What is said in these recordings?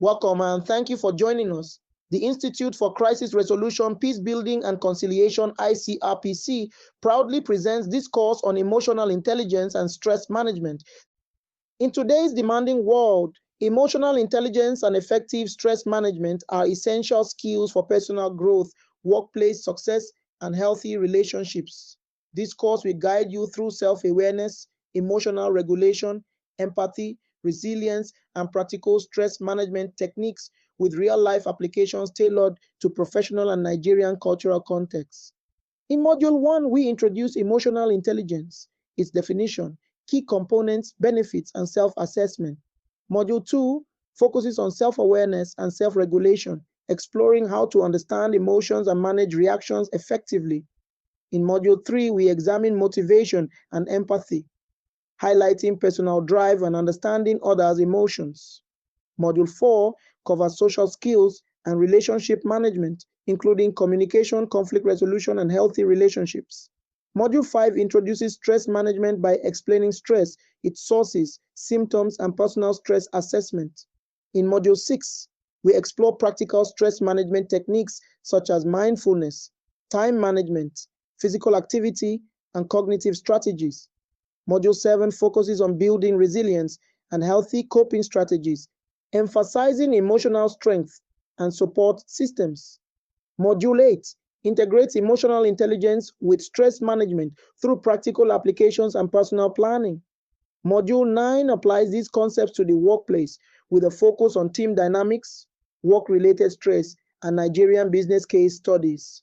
Welcome and thank you for joining us. The Institute for Crisis Resolution, Peace Building and Conciliation, ICRPC, proudly presents this course on emotional intelligence and stress management. In today's demanding world, emotional intelligence and effective stress management are essential skills for personal growth, workplace success, and healthy relationships. This course will guide you through self-awareness, emotional regulation, empathy, resilience, and practical stress management techniques with real-life applications tailored to professional and Nigerian cultural contexts. In Module 1, we introduce emotional intelligence, its definition, key components, benefits, and self-assessment. Module 2 focuses on self-awareness and self-regulation, exploring how to understand emotions and manage reactions effectively. In Module 3, we examine motivation and empathy, highlighting personal drive and understanding others' emotions. Module 4 covers social skills and relationship management, including communication, conflict resolution, and healthy relationships. Module 5 introduces stress management by explaining stress, its sources, symptoms, and personal stress assessment. In Module 6, we explore practical stress management techniques such as mindfulness, time management, physical activity, and cognitive strategies. Module 7 focuses on building resilience and healthy coping strategies, emphasizing emotional strength and support systems. Module 8 integrates emotional intelligence with stress management through practical applications and personal planning. Module 9 applies these concepts to the workplace with a focus on team dynamics, work-related stress, and Nigerian business case studies.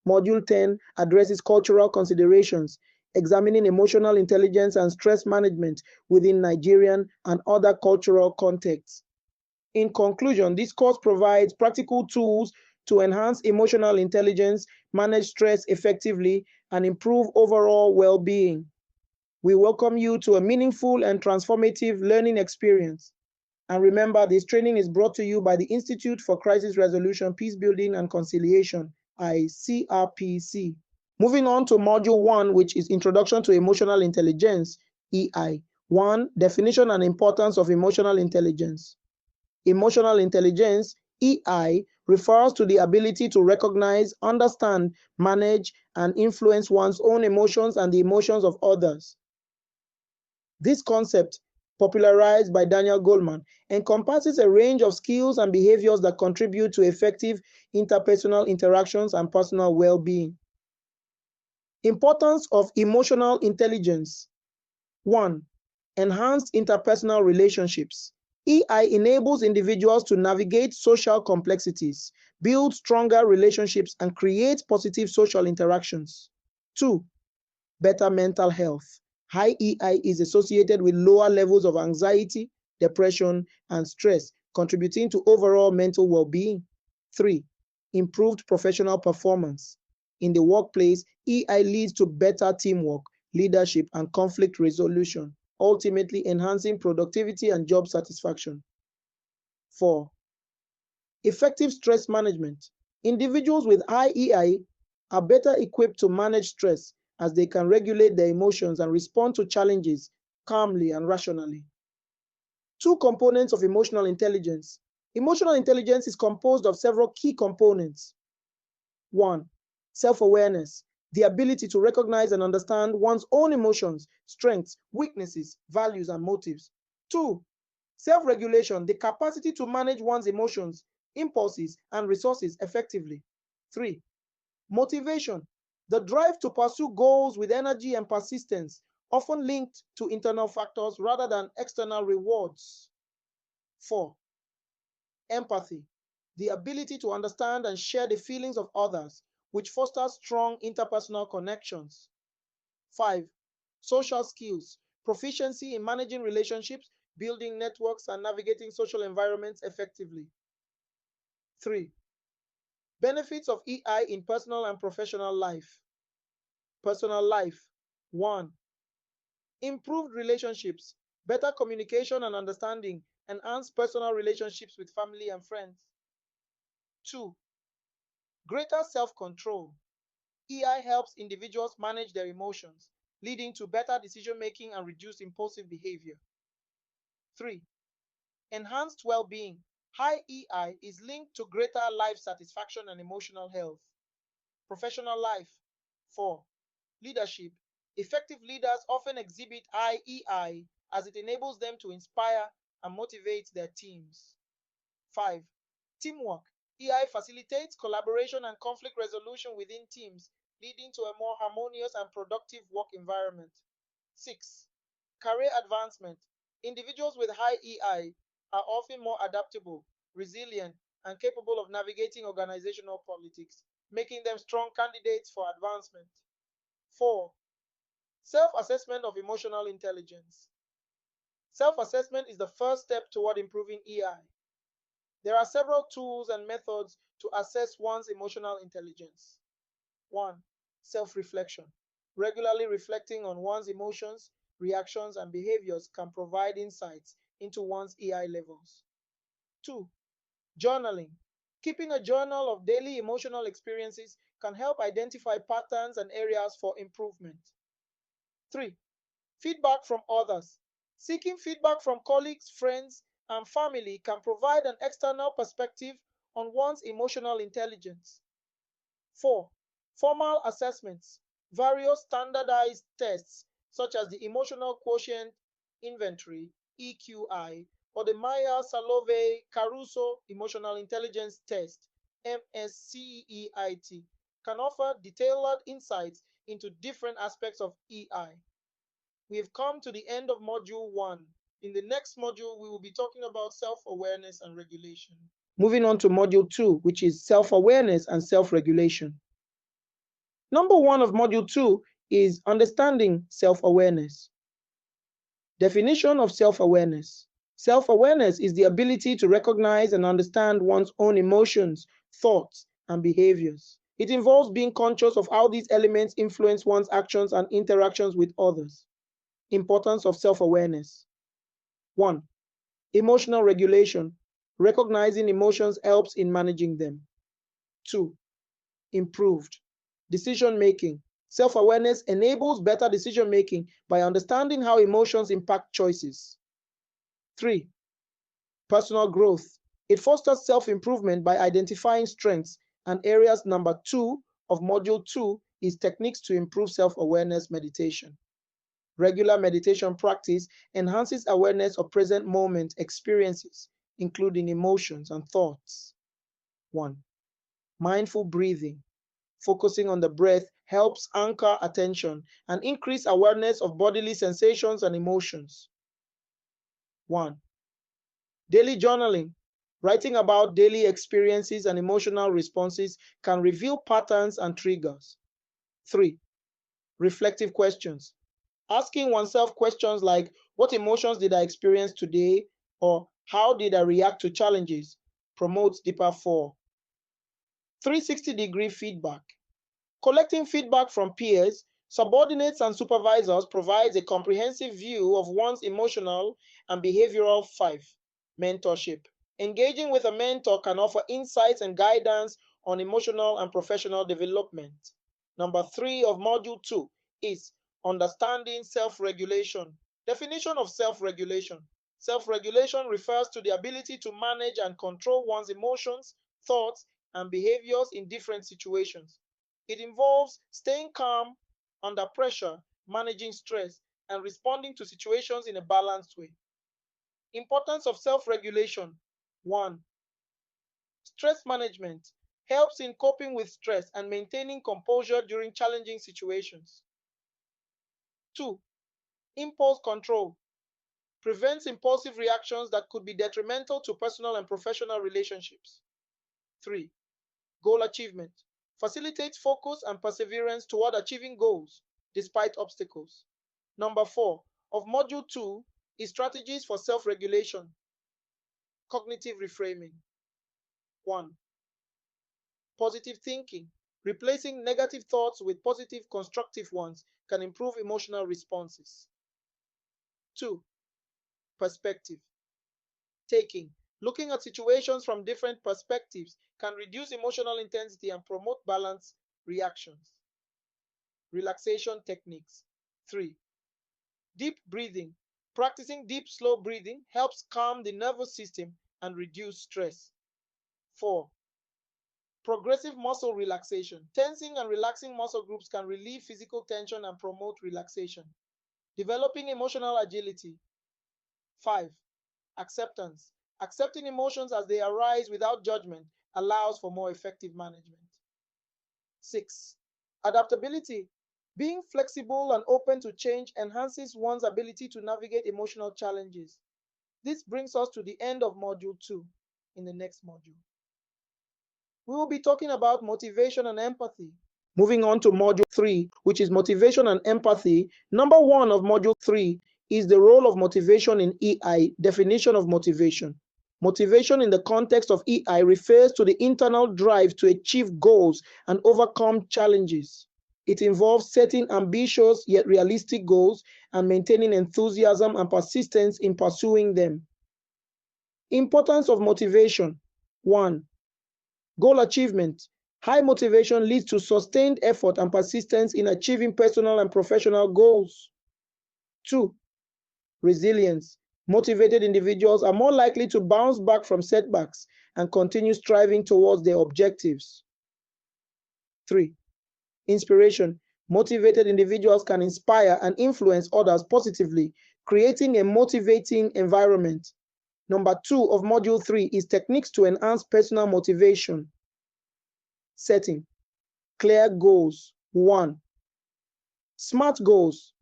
Module 10 addresses cultural considerations, examining emotional intelligence and stress management within Nigerian and other cultural contexts. In conclusion, this course provides practical tools to enhance emotional intelligence, manage stress effectively, and improve overall well-being. We welcome you to a meaningful and transformative learning experience. And remember, this training is brought to you by the Institute for Crisis Resolution, Peace Building and Conciliation, ICRPC. Moving on to Module 1, which is Introduction to Emotional Intelligence, EI. 1. Definition and importance of emotional intelligence. Emotional intelligence, EI, refers to the ability to recognize, understand, manage, and influence one's own emotions and the emotions of others. This concept, popularized by Daniel Goleman, encompasses a range of skills and behaviors that contribute to effective interpersonal interactions and personal well-being. Importance of emotional intelligence. 1. Enhanced interpersonal relationships. EI enables individuals to navigate social complexities, build stronger relationships, and create positive social interactions. 2. Better mental health. High EI is associated with lower levels of anxiety, depression, and stress, contributing to overall mental well-being. 3. Improved professional performance. In the workplace, EI leads to better teamwork, leadership, and conflict resolution, ultimately enhancing productivity and job satisfaction. 4. Effective stress management. Individuals with high EI are better equipped to manage stress as they can regulate their emotions and respond to challenges calmly and rationally. 2 components of emotional intelligence. Emotional intelligence is composed of several key components. 1. Self-awareness, the ability to recognize and understand one's own emotions, strengths, weaknesses, values, and motives. 2. Self-regulation, the capacity to manage one's emotions, impulses, and resources effectively. 3. Motivation, the drive to pursue goals with energy and persistence, often linked to internal factors rather than external rewards. 4. Empathy, the ability to understand and share the feelings of others, which fosters strong interpersonal connections. 5. Social skills, proficiency in managing relationships, building networks, and navigating social environments effectively. 3. Benefits of EI in personal and professional life. Personal life. 1. Improved relationships, better communication and understanding, enhanced personal relationships with family and friends. 2. Greater self-control. EI helps individuals manage their emotions, leading to better decision-making and reduced impulsive behavior. 3. Enhanced well-being. High EI is linked to greater life satisfaction and emotional health. Professional life. 4. Leadership. Effective leaders often exhibit high EI as it enables them to inspire and motivate their teams. 5. Teamwork. EI facilitates collaboration and conflict resolution within teams, leading to a more harmonious and productive work environment. 6. Career advancement. Individuals with high EI are often more adaptable, resilient, and capable of navigating organizational politics, making them strong candidates for advancement. 4. Self-assessment of emotional intelligence. Self-assessment is the first step toward improving EI. There are several tools and methods to assess one's emotional intelligence. 1. Self-reflection. Regularly reflecting on one's emotions, reactions, and behaviors can provide insights into one's EI levels. 2. Journaling. Keeping a journal of daily emotional experiences can help identify patterns and areas for improvement. 3. Feedback from others. Seeking feedback from colleagues, friends, and family can provide an external perspective on one's emotional intelligence. 4. Formal assessments. Various standardized tests, such as the Emotional Quotient Inventory, EQI, or the Mayer-Salovey-Caruso Emotional Intelligence Test, MSCEIT, can offer detailed insights into different aspects of EI. We have come to the end of Module 1. In the next module, we will be talking about self-awareness and regulation. Moving on to Module 2, which is self-awareness and self-regulation. Number 1 of Module 2 is understanding self-awareness. Definition of self-awareness. Self-awareness is the ability to recognize and understand one's own emotions, thoughts, and behaviors. It involves being conscious of how these elements influence one's actions and interactions with others. Importance of self-awareness. 1. Emotional regulation. Recognizing emotions helps in managing them. 2. Improved decision-making. Self-awareness enables better decision-making by understanding how emotions impact choices. 3. Personal growth. It fosters self-improvement by identifying strengths and areas. Number 2 of Module 2 is techniques to improve self-awareness meditation. Regular meditation practice enhances awareness of present moment experiences, including emotions and thoughts. 1. Mindful breathing. Focusing on the breath helps anchor attention and increase awareness of bodily sensations and emotions. 1. Daily journaling. Writing about daily experiences and emotional responses can reveal patterns and triggers. 3. Reflective questions. Asking oneself questions like, what emotions did I experience today? Or how did I react to challenges? Promotes deeper thought. 360-degree feedback. Collecting feedback from peers, subordinates, and supervisors provides a comprehensive view of one's emotional and behavioral. 5. Mentorship. Engaging with a mentor can offer insights and guidance on emotional and professional development. Number 3 of Module 2 is understanding self-regulation. Definition of self-regulation. Self-regulation refers to the ability to manage and control one's emotions, thoughts, and behaviors in different situations. It involves staying calm under pressure, managing stress, and responding to situations in a balanced way. Importance of self-regulation. 1. Stress management helps in coping with stress and maintaining composure during challenging situations. 2. Impulse control prevents impulsive reactions that could be detrimental to personal and professional relationships. 3. Goal achievement facilitates focus and perseverance toward achieving goals despite obstacles. Number 4 of Module 2 is strategies for self-regulation. Cognitive reframing. 1. Positive thinking. Replacing negative thoughts with positive, constructive ones can improve emotional responses. 2. Perspective taking. Looking at situations from different perspectives can reduce emotional intensity and promote balanced reactions. Relaxation techniques. 3. Deep breathing. Practicing deep, slow breathing helps calm the nervous system and reduce stress. 4. Progressive muscle relaxation. Tensing and relaxing muscle groups can relieve physical tension and promote relaxation. Developing emotional agility. 5. Acceptance. Accepting emotions as they arise without judgment allows for more effective management. 6. Adaptability. Being flexible and open to change enhances one's ability to navigate emotional challenges. This brings us to the end of Module 2 in the next module. We will be talking about motivation and empathy. Moving on to Module 3, which is motivation and empathy. Number 1 of Module 3 is the role of motivation in EI, definition of motivation. Motivation in the context of EI refers to the internal drive to achieve goals and overcome challenges. It involves setting ambitious yet realistic goals and maintaining enthusiasm and persistence in pursuing them. Importance of motivation. 1. Goal achievement. High motivation leads to sustained effort and persistence in achieving personal and professional goals. 2. Resilience. Motivated individuals are more likely to bounce back from setbacks and continue striving towards their objectives. 3. Inspiration. Motivated individuals can inspire and influence others positively, creating a motivating environment. Number 2 of Module 3 is techniques to enhance personal motivation. Setting. Clear goals. 1. SMART goals.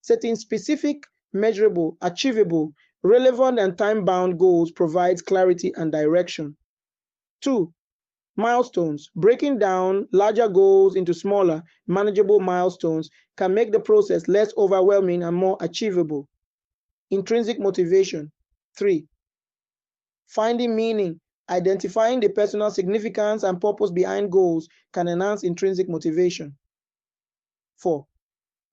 Setting specific, measurable, achievable, relevant, and time-bound goals provides clarity and direction. 2. Milestones. Breaking down larger goals into smaller, manageable milestones can make the process less overwhelming and more achievable. Intrinsic motivation. 3. Finding meaning. Identifying the personal significance and purpose behind goals can enhance intrinsic motivation. 4.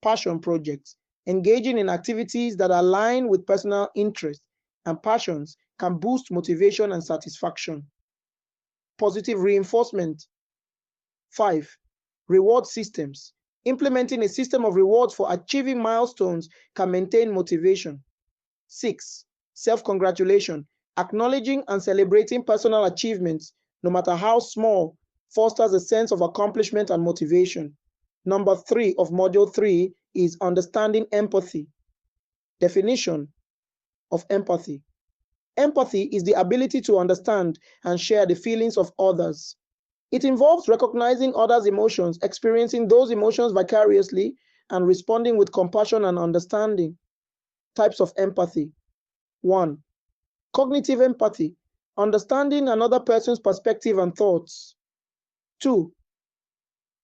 Passion projects. Engaging in activities that align with personal interests and passions can boost motivation and satisfaction. Positive reinforcement. 5. Reward systems. Implementing a system of rewards for achieving milestones can maintain motivation. 6. Self-congratulation. Acknowledging and celebrating personal achievements, no matter how small, fosters a sense of accomplishment and motivation. Number 3 of Module 3 is understanding empathy. Definition of empathy. Empathy is the ability to understand and share the feelings of others. It involves recognizing others' emotions, experiencing those emotions vicariously, and responding with compassion and understanding. Types of empathy. 1. Cognitive empathy, understanding another person's perspective and thoughts. 2.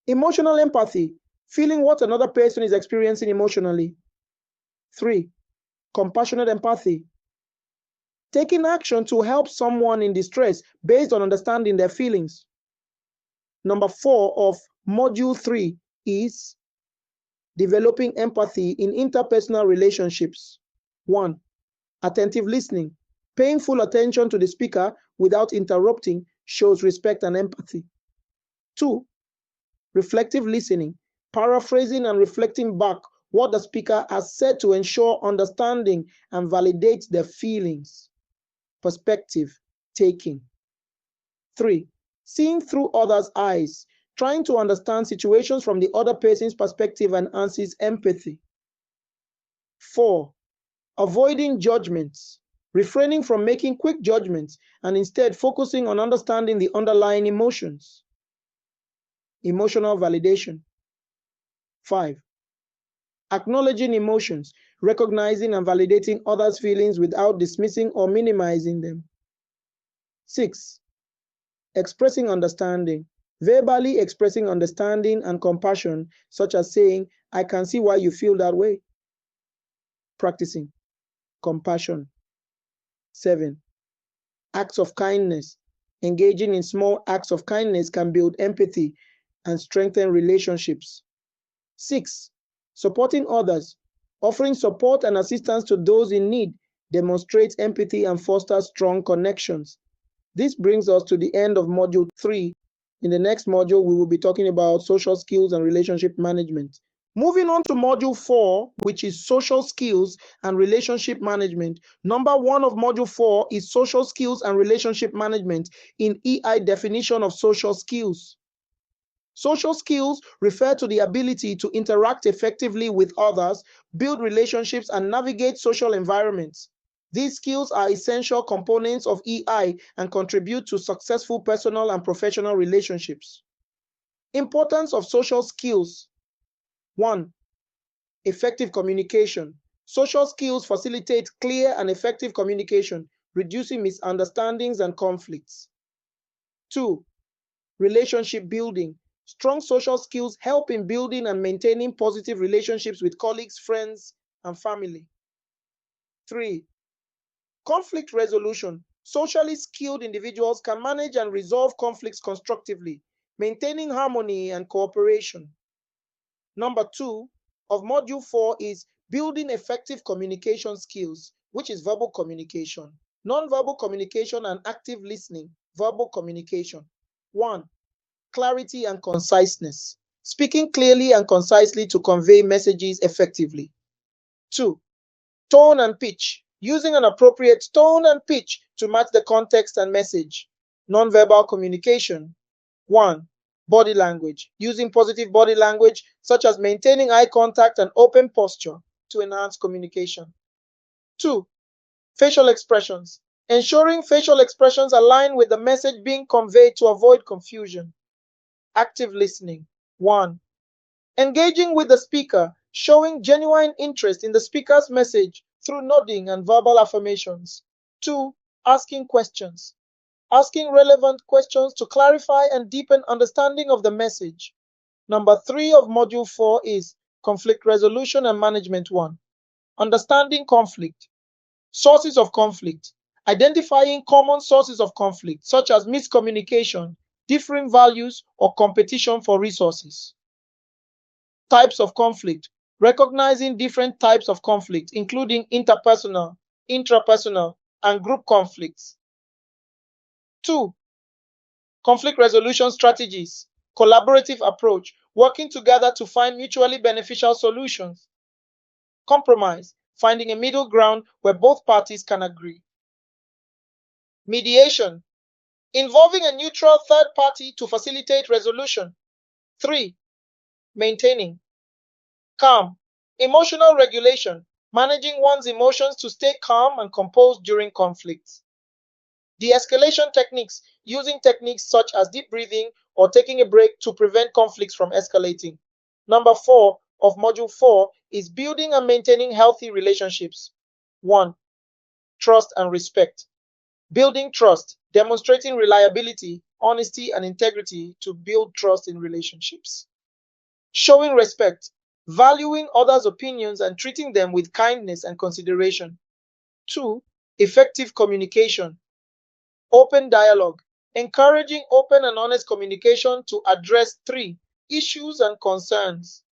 Emotional empathy, feeling what another person is experiencing emotionally. 3. Compassionate empathy, taking action to help someone in distress based on understanding their feelings. Number 4 of Module 3 is developing empathy in interpersonal relationships. 1. Attentive listening. Paying full attention to the speaker without interrupting shows respect and empathy. 2. Reflective listening. Paraphrasing and reflecting back what the speaker has said to ensure understanding and validate their feelings. Perspective taking. 3. Seeing through others' eyes. Trying to understand situations from the other person's perspective enhances empathy. 4. Avoiding judgments. Refraining from making quick judgments and instead focusing on understanding the underlying emotions. Emotional validation. 5. Acknowledging emotions, recognizing and validating others' feelings without dismissing or minimizing them. 6. Expressing understanding, verbally expressing understanding and compassion, such as saying, "I can see why you feel that way." Practicing compassion. 7. Acts of kindness. Engaging in small acts of kindness can build empathy and strengthen relationships. 6. Supporting others. Offering support and assistance to those in need demonstrates empathy and fosters strong connections. This brings us to the end of Module 3. In the next module, we will be talking about social skills and relationship management. Moving on to Module 4, which is Social Skills and Relationship Management. Number 1 of Module 4 is Social Skills and Relationship Management in EI definition of social skills. Social skills refer to the ability to interact effectively with others, build relationships, and navigate social environments. These skills are essential components of EI and contribute to successful personal and professional relationships. Importance of social skills. 1. Effective communication. Social skills facilitate clear and effective communication, reducing misunderstandings and conflicts. 2. Relationship building. Strong social skills help in building and maintaining positive relationships with colleagues, friends, and family. 3. Conflict resolution. Socially skilled individuals can manage and resolve conflicts constructively, maintaining harmony and cooperation. Number 2 of Module 4 is building effective communication skills, which is verbal communication, non-verbal communication, and active listening. Verbal communication. 1. Clarity and conciseness. Speaking clearly and concisely to convey messages effectively. 2. Tone and pitch. Using an appropriate tone and pitch to match the context and message. Non-verbal communication. 1. Body language. Using positive body language, such as maintaining eye contact and open posture to enhance communication. 2. Facial expressions. Ensuring facial expressions align with the message being conveyed to avoid confusion. Active listening. 1. Engaging with the speaker, showing genuine interest in the speaker's message through nodding and verbal affirmations. 2. Asking questions. Asking relevant questions to clarify and deepen understanding of the message. Number 3 of Module 4 is Conflict Resolution and Management 1. Understanding conflict. Sources of conflict. Identifying common sources of conflict, such as miscommunication, differing values, or competition for resources. Types of conflict. Recognizing different types of conflict, including interpersonal, intrapersonal, and group conflicts. 2. Conflict resolution strategies. Collaborative approach, working together to find mutually beneficial solutions. Compromise, finding a middle ground where both parties can agree. Mediation, involving a neutral third party to facilitate resolution. 3. Maintaining. Calm, emotional regulation, managing one's emotions to stay calm and composed during conflicts. De-escalation techniques, using techniques such as deep breathing or taking a break to prevent conflicts from escalating. Number 4 of Module 4 is building and maintaining healthy relationships. 1. Trust and respect. Building trust, demonstrating reliability, honesty, and integrity to build trust in relationships. Showing respect, valuing others' opinions and treating them with kindness and consideration. 2. Effective communication. Open dialogue, encouraging open and honest communication to address 3. Issues and concerns.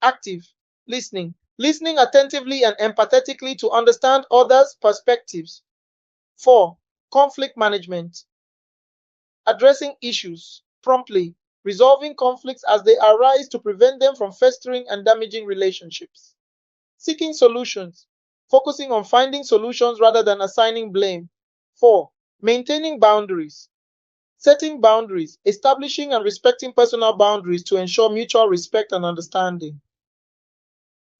Active listening, listening attentively and empathetically to understand others' perspectives. 4. Conflict management, addressing issues promptly, resolving conflicts as they arise to prevent them from festering and damaging relationships. Seeking solutions, focusing on finding solutions rather than assigning blame. 4. Maintaining boundaries, setting boundaries, establishing and respecting personal boundaries to ensure mutual respect and understanding.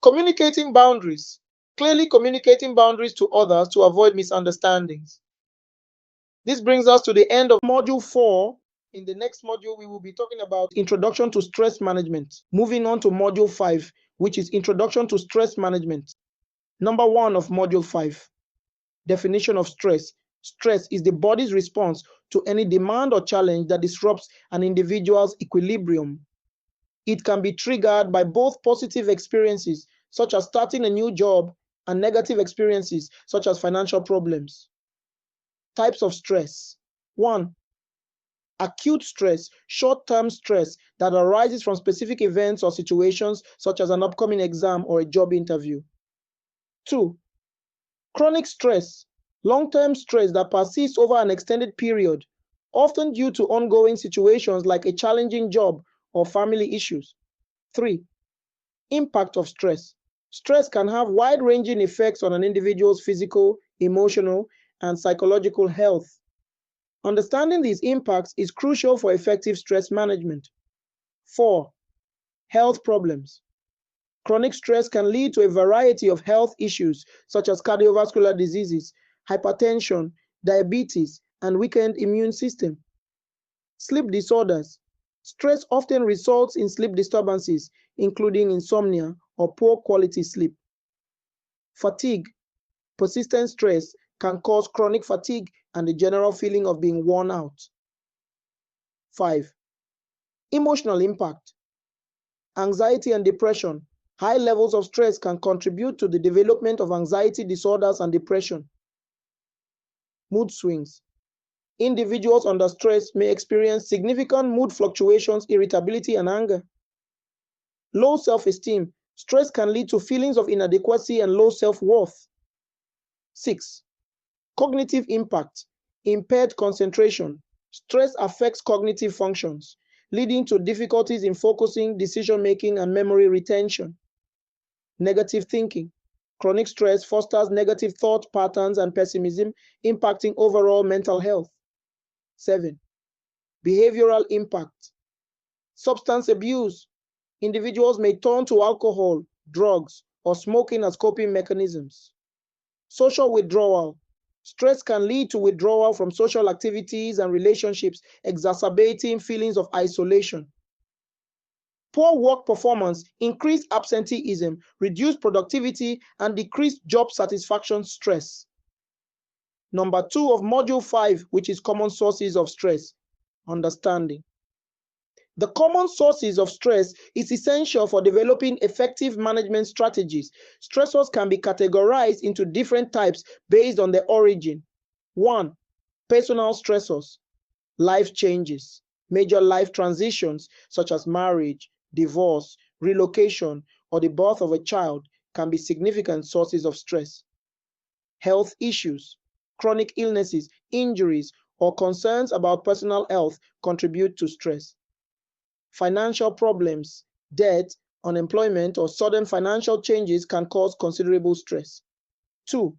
Communicating boundaries, clearly communicating boundaries to others to avoid misunderstandings. This brings us to the end of Module 4. In the next module, we will be talking about Introduction to Stress Management. Moving on to Module 5, which is Introduction to Stress Management. Number 1 of Module 5, Definition of stress. Stress is the body's response to any demand or challenge that disrupts an individual's equilibrium. It can be triggered by both positive experiences, such as starting a new job, and negative experiences, such as financial problems. Types of stress. 1. Acute stress, short-term stress that arises from specific events or situations, such as an upcoming exam or a job interview. 2. Chronic stress, long-term stress that persists over an extended period, often due to ongoing situations like a challenging job or family issues. 3. Impact of stress. Stress can have wide-ranging effects on an individual's physical, emotional, and psychological health. Understanding these impacts is crucial for effective stress management. 4. Health problems. Chronic stress can lead to a variety of health issues such as cardiovascular diseases, hypertension, diabetes, and weakened immune system. Sleep disorders. Stress often results in sleep disturbances, including insomnia or poor quality sleep. Fatigue. Persistent stress can cause chronic fatigue and the general feeling of being worn out. 5. Emotional impact. Anxiety and depression. High levels of stress can contribute to the development of anxiety disorders and depression. Mood swings. Individuals under stress may experience significant mood fluctuations, irritability, and anger. Low self-esteem. Stress can lead to feelings of inadequacy and low self-worth. 6. Cognitive impact. Impaired concentration. Stress affects cognitive functions, leading to difficulties in focusing, decision-making, and memory retention. Negative thinking. Chronic stress fosters negative thought patterns and pessimism, impacting overall mental health. 7. Behavioral impact. Substance abuse. Individuals may turn to alcohol, drugs, or smoking as coping mechanisms. Social withdrawal. Stress can lead to withdrawal from social activities and relationships, exacerbating feelings of isolation. Poor work performance, increased absenteeism, reduced productivity, and decreased job satisfaction stress. Number 2 of Module 5, which is common sources of stress, understanding. The common sources of stress is essential for developing effective management strategies. Stressors can be categorized into different types based on their origin. 1. Personal stressors, life changes, major life transitions such as marriage, divorce, relocation, or the birth of a child can be significant sources of stress. Health issues, chronic illnesses, injuries, or concerns about personal health contribute to stress. Financial problems, debt, unemployment, or sudden financial changes can cause considerable stress. 2.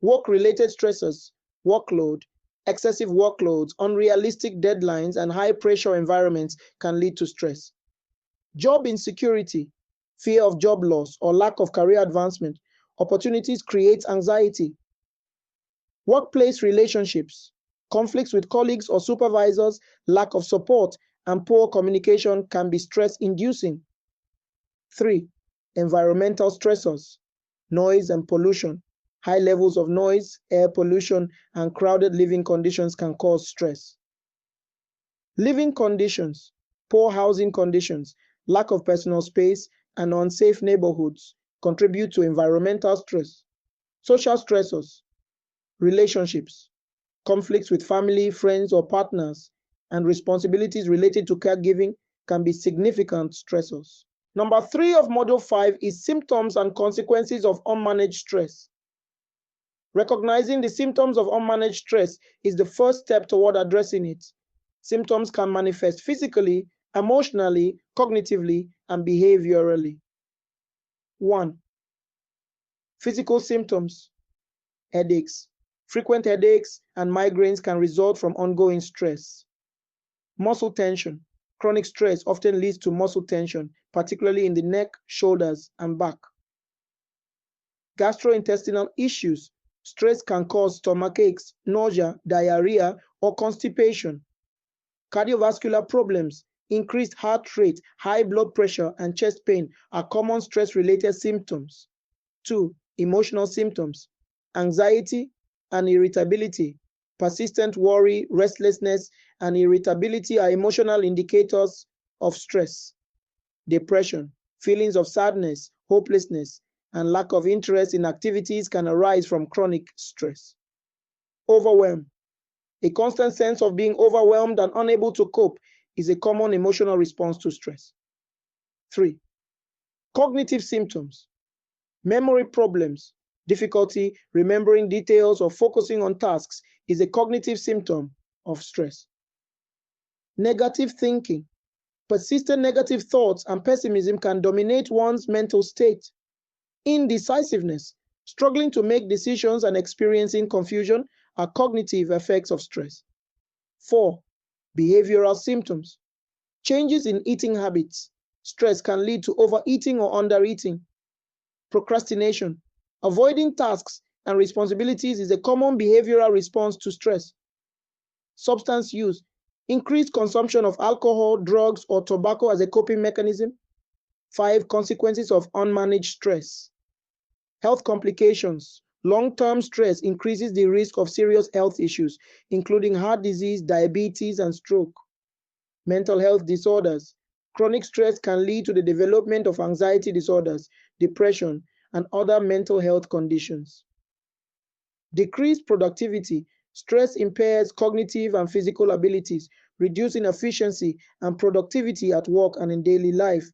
Work-related stressors, workload, excessive workloads, unrealistic deadlines, and high-pressure environments can lead to stress. Job insecurity, fear of job loss, or lack of career advancement, opportunities create anxiety. Workplace relationships, conflicts with colleagues or supervisors, lack of support, and poor communication can be stress-inducing. 3. Environmental stressors, noise and pollution. High levels of noise, air pollution, and crowded living conditions can cause stress. Living conditions, poor housing conditions, lack of personal space, and unsafe neighborhoods contribute to environmental stress. Social stressors, relationships, conflicts with family, friends, or partners, and responsibilities related to caregiving can be significant stressors. Number 3 of Module 5 is symptoms and consequences of unmanaged stress. Recognizing the symptoms of unmanaged stress is the first step toward addressing it. Symptoms can manifest physically, emotionally, cognitively, and behaviorally. 1. Physical symptoms. Headaches. Frequent headaches and migraines can result from ongoing stress. Muscle tension. Chronic stress often leads to muscle tension, particularly in the neck, shoulders, and back. Gastrointestinal issues. Stress can cause stomach aches, nausea, diarrhea, or constipation. Cardiovascular problems, increased heart rate, high blood pressure, and chest pain are common stress-related symptoms. 2. Emotional symptoms. Anxiety and irritability. Persistent worry, restlessness, and irritability are emotional indicators of stress. Depression, feelings of sadness, hopelessness, and lack of interest in activities can arise from chronic stress. Overwhelm. A constant sense of being overwhelmed and unable to cope is a common emotional response to stress. 3. Cognitive symptoms. Memory problems, difficulty remembering details or focusing on tasks is a cognitive symptom of stress. Negative thinking. Persistent negative thoughts and pessimism can dominate one's mental state. Indecisiveness, struggling to make decisions and experiencing confusion are cognitive effects of stress. 4. Behavioral symptoms. Changes in eating habits. Stress can lead to overeating or undereating. Procrastination. Avoiding tasks and responsibilities is a common behavioral response to stress. Substance use. Increased consumption of alcohol, drugs, or tobacco as a coping mechanism. 5. Consequences of unmanaged stress. Health complications. Long-term stress increases the risk of serious health issues, including heart disease, diabetes, and stroke. Mental health disorders. Chronic stress can lead to the development of anxiety disorders, depression, and other mental health conditions. Decreased productivity. Stress impairs cognitive and physical abilities, reducing efficiency and productivity at work and in daily life.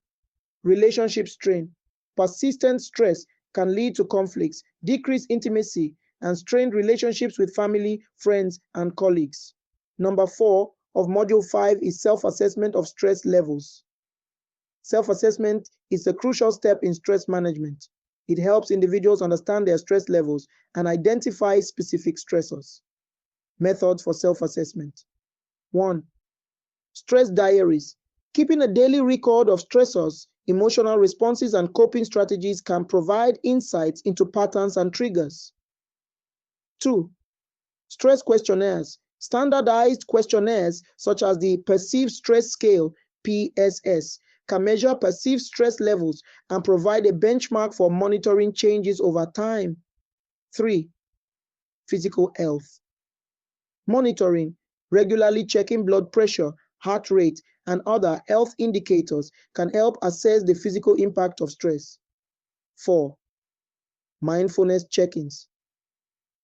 Relationship strain. Persistent stress can lead to conflicts, decreased intimacy, and strained relationships with family, friends, and colleagues. Number 4 of Module 5 is self-assessment of stress levels. Self-assessment is a crucial step in stress management. It helps individuals understand their stress levels and identify specific stressors. Methods for self-assessment. 1. Stress diaries. Keeping a daily record of stressors, emotional responses, and coping strategies can provide insights into patterns and triggers. 2. Stress questionnaires. Standardized questionnaires such as the Perceived Stress Scale, PSS, can measure perceived stress levels and provide a benchmark for monitoring changes over time. 3. Physical health. Monitoring, regularly checking blood pressure, heart rate, and other health indicators can help assess the physical impact of stress. 4. Mindfulness check-ins.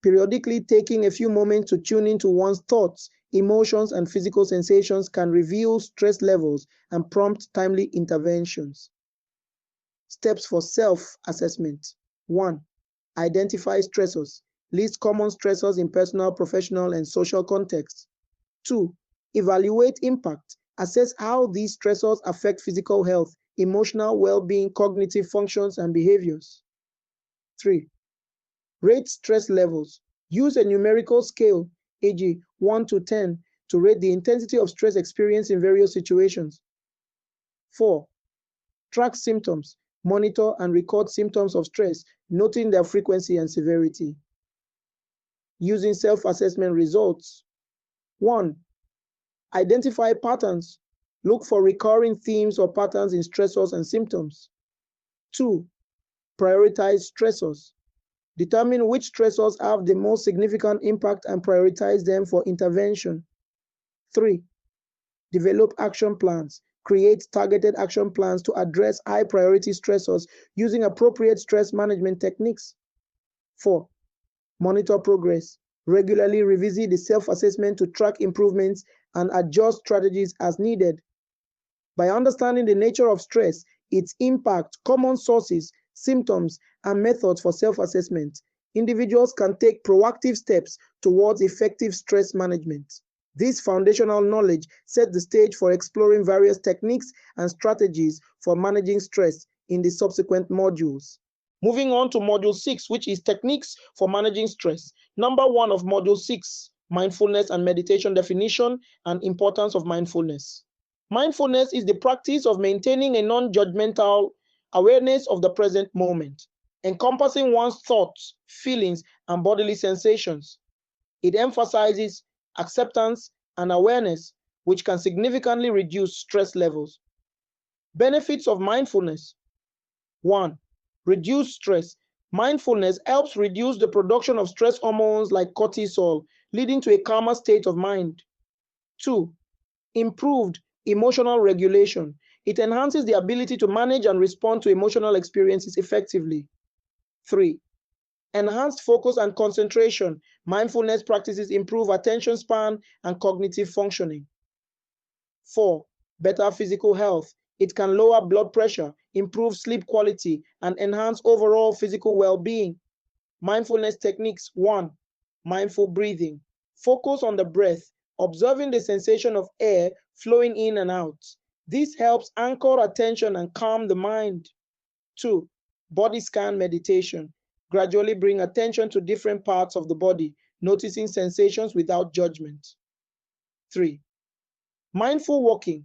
Periodically taking a few moments to tune into one's thoughts, emotions, and physical sensations can reveal stress levels and prompt timely interventions. Steps for self-assessment. 1. Identify stressors. List common stressors in personal, professional, and social contexts. 2. Evaluate impact. Assess how these stressors affect physical health, emotional well-being, cognitive functions, and behaviors. 3. Rate stress levels. Use a numerical scale, e.g., 1 to 10, to rate the intensity of stress experienced in various situations. 4. Track symptoms. Monitor and record symptoms of stress, noting their frequency and severity. Using self-assessment results. 1. Identify patterns. Look for recurring themes or patterns in stressors and symptoms. 2. Prioritize stressors. Determine which stressors have the most significant impact and prioritize them for intervention. 3. Develop action plans. Create targeted action plans to address high priority stressors using appropriate stress management techniques. 4. Monitor progress. Regularly revisit the self-assessment to track improvements and adjust strategies as needed. By understanding the nature of stress, its impact, common sources, symptoms, and methods for self-assessment, individuals can take proactive steps towards effective stress management. This foundational knowledge sets the stage for exploring various techniques and strategies for managing stress in the subsequent modules. Moving on to Module 6, which is Techniques for Managing Stress. Number 1 of Module 6, Mindfulness and Meditation Definition and Importance of Mindfulness. Mindfulness is the practice of maintaining a non-judgmental awareness of the present moment, encompassing one's thoughts, feelings, and bodily sensations. It emphasizes acceptance and awareness, which can significantly reduce stress levels. Benefits of mindfulness. 1. Reduce stress. Mindfulness helps reduce the production of stress hormones like cortisol, leading to a calmer state of mind. 2. Improved emotional regulation. It enhances the ability to manage and respond to emotional experiences effectively. 3. Enhanced focus and concentration. Mindfulness practices improve attention span and cognitive functioning. 4. Better physical health. It can lower blood pressure, improve sleep quality, and enhance overall physical well-being. Mindfulness techniques. 1. Mindful breathing. Focus on the breath, observing the sensation of air flowing in and out. This helps anchor attention and calm the mind. 2. Body scan meditation. Gradually bring attention to different parts of the body, noticing sensations without judgment. 3. Mindful walking.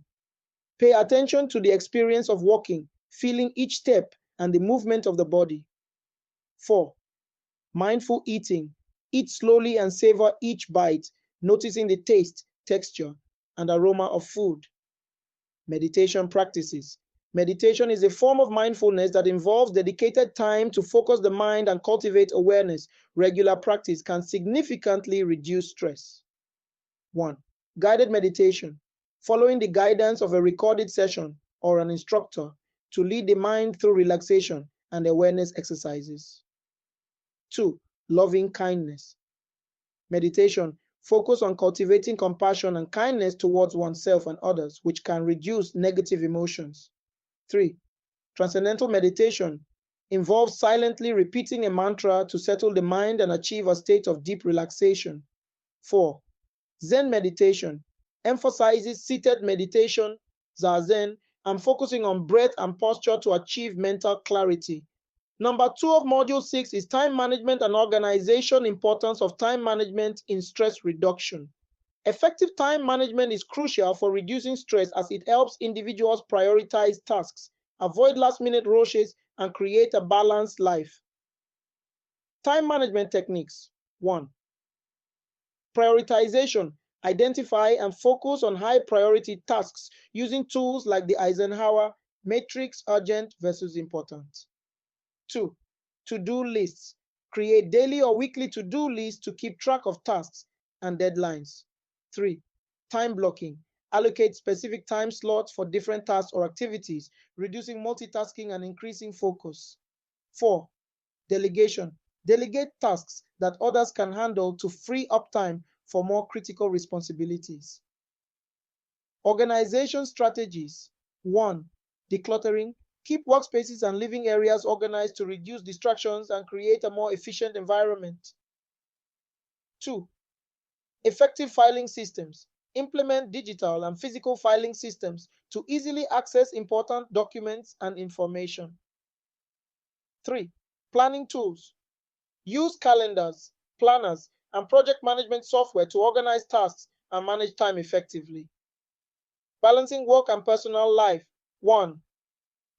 Pay attention to the experience of walking, feeling each step and the movement of the body. 4. Mindful eating. Eat slowly and savor each bite, noticing the taste, texture, and aroma of food. Meditation practices. Meditation is a form of mindfulness that involves dedicated time to focus the mind and cultivate awareness. Regular practice can significantly reduce stress. 1. Guided meditation. Following the guidance of a recorded session or an instructor to lead the mind through relaxation and awareness exercises. 2. Loving kindness. Meditation focus on cultivating compassion and kindness towards oneself and others, which can reduce negative emotions. 3. Transcendental meditation involves silently repeating a mantra to settle the mind and achieve a state of deep relaxation. 4. Zen meditation emphasizes seated meditation, zazen, and focusing on breath and posture to achieve mental clarity. Number 2 of Module 6 is time management and organization, importance of time management in stress reduction. Effective time management is crucial for reducing stress as it helps individuals prioritize tasks, avoid last-minute rushes, and create a balanced life. Time management techniques. 1. Prioritization. Identify and focus on high-priority tasks using tools like the Eisenhower matrix, urgent versus important. 2. To-do lists. Create daily or weekly to-do lists to keep track of tasks and deadlines. 3. Time blocking. Allocate specific time slots for different tasks or activities, reducing multitasking and increasing focus. 4. Delegation. Delegate tasks that others can handle to free up time for more critical responsibilities. Organization strategies. 1. Decluttering. Keep workspaces and living areas organized to reduce distractions and create a more efficient environment. 2. Effective filing systems. Implement digital and physical filing systems to easily access important documents and information. 3. Planning tools. Use calendars, planners, and project management software to organize tasks and manage time effectively. Balancing work and personal life. 1.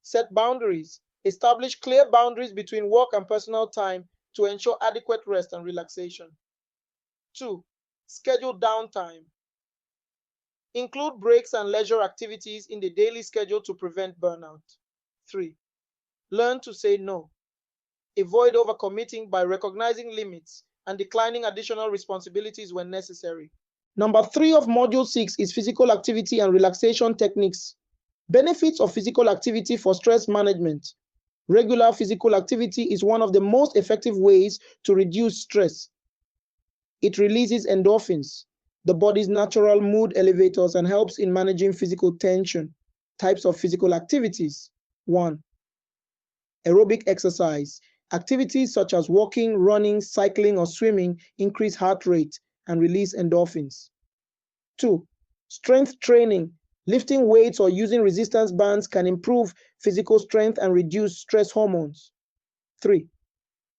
Set boundaries. Establish clear boundaries between work and personal time to ensure adequate rest and relaxation. 2. Schedule downtime. Include breaks and leisure activities in the daily schedule to prevent burnout. 3. Learn to say no. Avoid overcommitting by recognizing limits and declining additional responsibilities when necessary. Number 3 of Module 6 is physical activity and relaxation techniques. Benefits of physical activity for stress management. Regular physical activity is one of the most effective ways to reduce stress. It releases endorphins, the body's natural mood elevators, and helps in managing physical tension. Types of physical activities. 1. Aerobic exercise. Activities such as walking, running, cycling, or swimming increase heart rate and release endorphins. 2. Strength training. Lifting weights or using resistance bands can improve physical strength and reduce stress hormones. 3.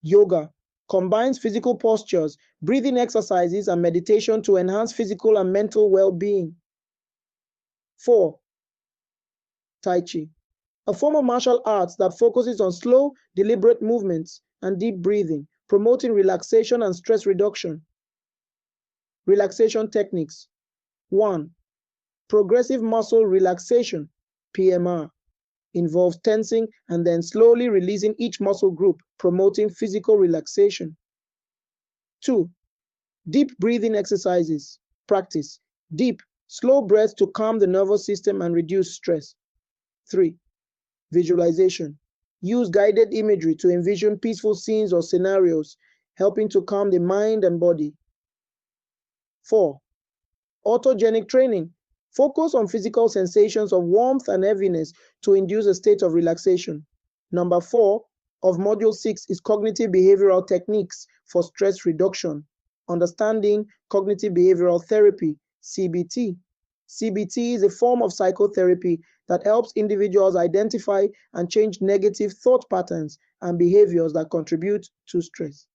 Yoga combines physical postures, breathing exercises, and meditation to enhance physical and mental well-being. 4. Tai Chi, a form of martial arts that focuses on slow, deliberate movements and deep breathing, promoting relaxation and stress reduction. Relaxation techniques. 1. Progressive muscle relaxation, PMR, involves tensing and then slowly releasing each muscle group, promoting physical relaxation. 2. Deep breathing exercises. Practice deep, slow breaths to calm the nervous system and reduce stress. 3. Visualization. Use guided imagery to envision peaceful scenes or scenarios, helping to calm the mind and body. 4. Autogenic training. Focus on physical sensations of warmth and heaviness to induce a state of relaxation. Number 4 of Module 6 is cognitive behavioral techniques for stress reduction. Understanding cognitive behavioral therapy, CBT. CBT is a form of psychotherapy that helps individuals identify and change negative thought patterns and behaviors that contribute to stress.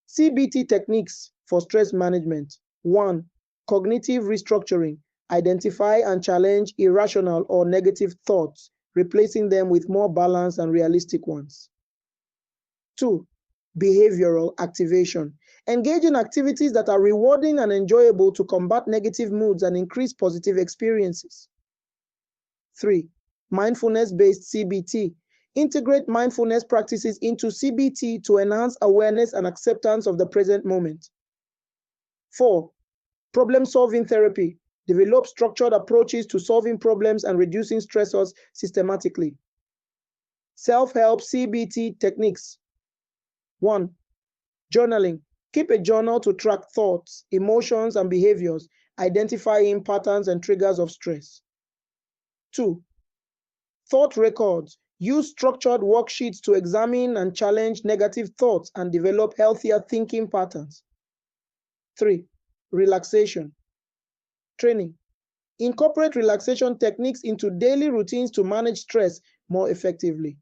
CBT techniques for stress management. 1. Cognitive restructuring. Identify and challenge irrational or negative thoughts, replacing them with more balanced and realistic ones. 2. Behavioral activation. Engage in activities that are rewarding and enjoyable to combat negative moods and increase positive experiences. 3. Mindfulness-based CBT. Integrate mindfulness practices into CBT to enhance awareness and acceptance of the present moment. 4. Problem-solving therapy. Develop structured approaches to solving problems and reducing stressors systematically. Self-help CBT techniques. 1. Journaling. Keep a journal to track thoughts, emotions, and behaviors, identifying patterns and triggers of stress. 2. Thought records. Use structured worksheets to examine and challenge negative thoughts and develop healthier thinking patterns. 3. Relaxation training. Incorporate relaxation techniques into daily routines to manage stress more effectively.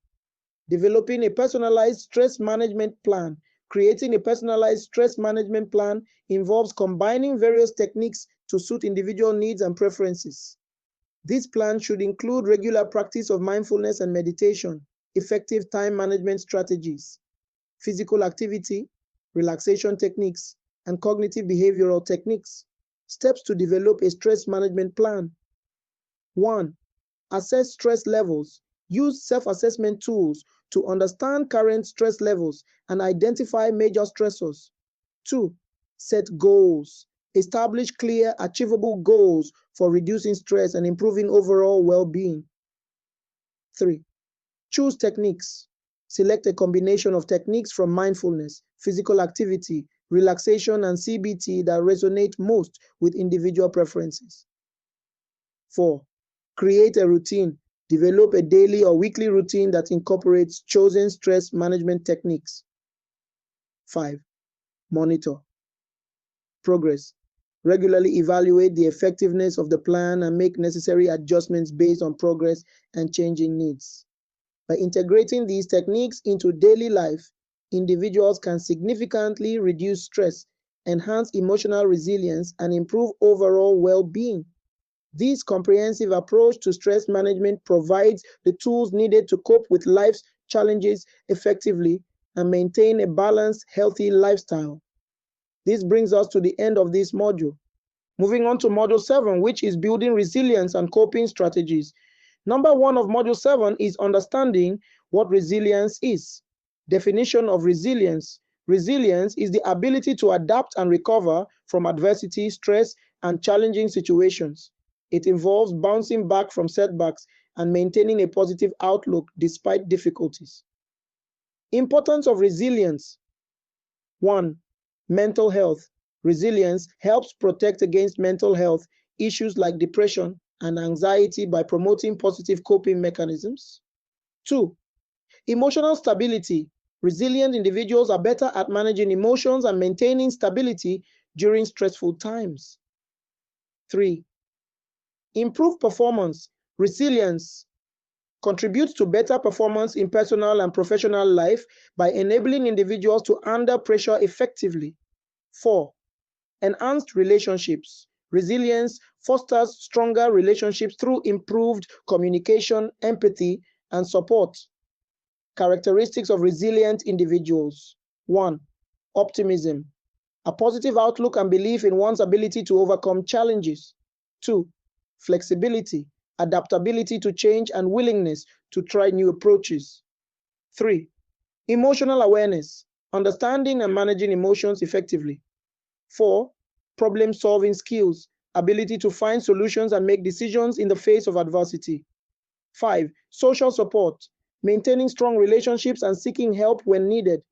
Developing a personalized stress management plan. Creating a personalized stress management plan involves combining various techniques to suit individual needs and preferences. This plan should include regular practice of mindfulness and meditation, effective time management strategies, physical activity, relaxation techniques, and cognitive behavioral techniques. Steps to develop a stress management plan. 1. Assess stress levels. Use self-assessment tools to understand current stress levels and identify major stressors. 2. Set goals. Establish clear, achievable goals for reducing stress and improving overall well-being. 3. Choose techniques. Select a combination of techniques from mindfulness, physical activity, relaxation, and CBT that resonate most with individual preferences. 4. Create a routine. Develop a daily or weekly routine that incorporates chosen stress management techniques. 5. Monitor progress. Regularly evaluate the effectiveness of the plan and make necessary adjustments based on progress and changing needs. By integrating these techniques into daily life, individuals can significantly reduce stress, enhance emotional resilience, and improve overall well-being. This comprehensive approach to stress management provides the tools needed to cope with life's challenges effectively and maintain a balanced, healthy lifestyle. This brings us to the end of this module. Moving on to Module 7, which is building resilience and coping strategies. Number 1 of Module 7 is understanding what resilience is. Definition of resilience. Resilience is the ability to adapt and recover from adversity, stress, and challenging situations. It involves bouncing back from setbacks and maintaining a positive outlook despite difficulties. Importance of resilience. 1. Mental health. Resilience helps protect against mental health issues like depression and anxiety by promoting positive coping mechanisms. 2. Emotional stability. Resilient individuals are better at managing emotions and maintaining stability during stressful times. 3. Improved performance. Resilience contributes to better performance in personal and professional life by enabling individuals to handle pressure effectively. 4. Enhanced relationships. Resilience fosters stronger relationships through improved communication, empathy, and support. Characteristics of resilient individuals. 1. Optimism. A positive outlook and belief in one's ability to overcome challenges. 2. Flexibility, adaptability to change, and willingness to try new approaches. 3. Emotional awareness, understanding and managing emotions effectively. 4. Problem-solving skills, ability to find solutions and make decisions in the face of adversity. 5. Social support, maintaining strong relationships and seeking help when needed.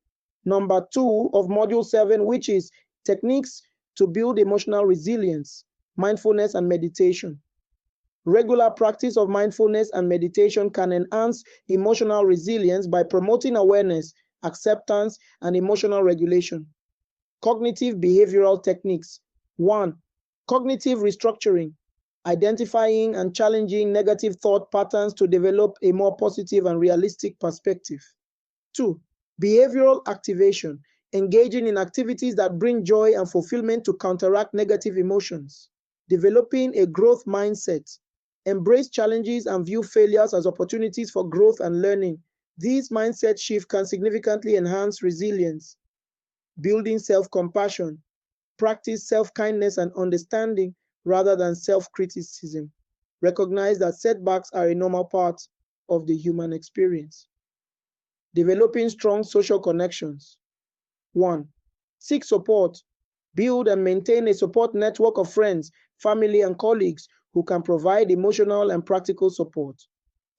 Number 2 of Module 7, which is techniques to build emotional resilience, mindfulness and meditation. Regular practice of mindfulness and meditation can enhance emotional resilience by promoting awareness, acceptance, and emotional regulation. Cognitive behavioral techniques. 1. Cognitive restructuring. identifying and challenging negative thought patterns to develop a more positive and realistic perspective. 2. Behavioral activation, engaging in activities that bring joy and fulfillment to counteract negative emotions. Developing a growth mindset, embrace challenges and view failures as opportunities for growth and learning. These mindset shifts can significantly enhance resilience. Building self-compassion, practice self-kindness and understanding rather than self-criticism. Recognize that setbacks are a normal part of the human experience. Developing strong social connections. 1. Seek support. Build and maintain a support network of friends, family, and colleagues who can provide emotional and practical support.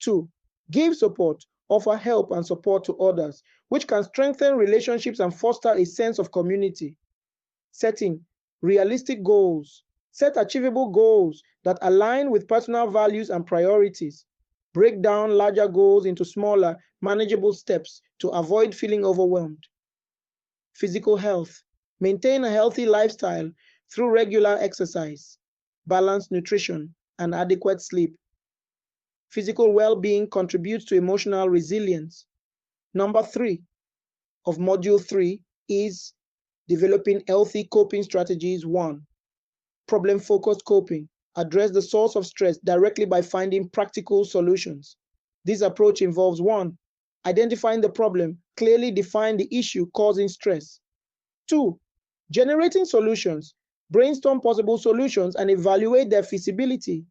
2. Give support. Offer help and support to others, which can strengthen relationships and foster a sense of community. Setting realistic goals. Set achievable goals that align with personal values and priorities. Break down larger goals into smaller, manageable steps to avoid feeling overwhelmed. Physical health. Maintain a healthy lifestyle through regular exercise, balanced nutrition, and adequate sleep. Physical well-being contributes to emotional resilience. Number 3 of Module 3 is developing healthy coping strategies. 1. Problem-focused coping. Address the source of stress directly by finding practical solutions. This approach involves 1. Identifying the problem, clearly define the issue causing stress. 2. Generating solutions. Brainstorm possible solutions and evaluate their feasibility.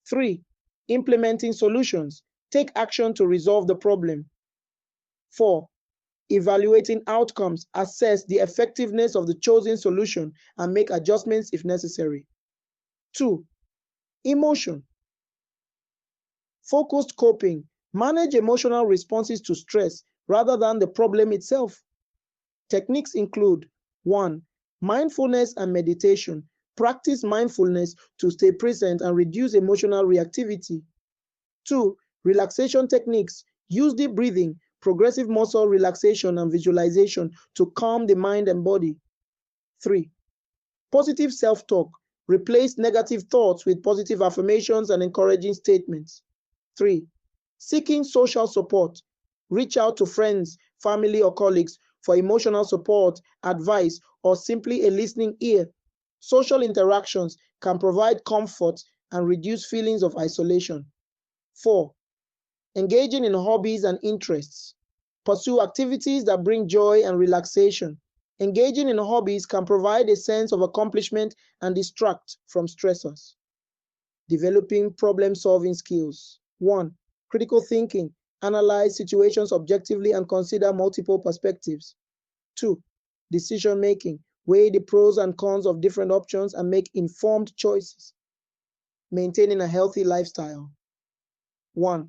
3. Implementing solutions. Take action to resolve the problem. 4. Evaluating outcomes. Assess the effectiveness of the chosen solution and make adjustments if necessary. 2. Emotion. Focused coping. Manage emotional responses to stress rather than the problem itself. Techniques include 1. Mindfulness and meditation. Practice mindfulness to stay present and reduce emotional reactivity. 2. Relaxation techniques. Use deep breathing, progressive muscle relaxation, and visualization to calm the mind and body. 3. Positive self-talk. Replace negative thoughts with positive affirmations and encouraging statements. 3. Seeking social support. Reach out to friends, family, or colleagues for emotional support, advice, or simply a listening ear. Social interactions can provide comfort and reduce feelings of isolation. 4. Engaging in hobbies and interests. Pursue activities that bring joy and relaxation. Engaging in hobbies can provide a sense of accomplishment and distract from stressors. Developing problem-solving skills. 1. Critical thinking. Analyze situations objectively and consider multiple perspectives. 2. Decision-making. Weigh the pros and cons of different options and make informed choices. Maintaining a healthy lifestyle. 1.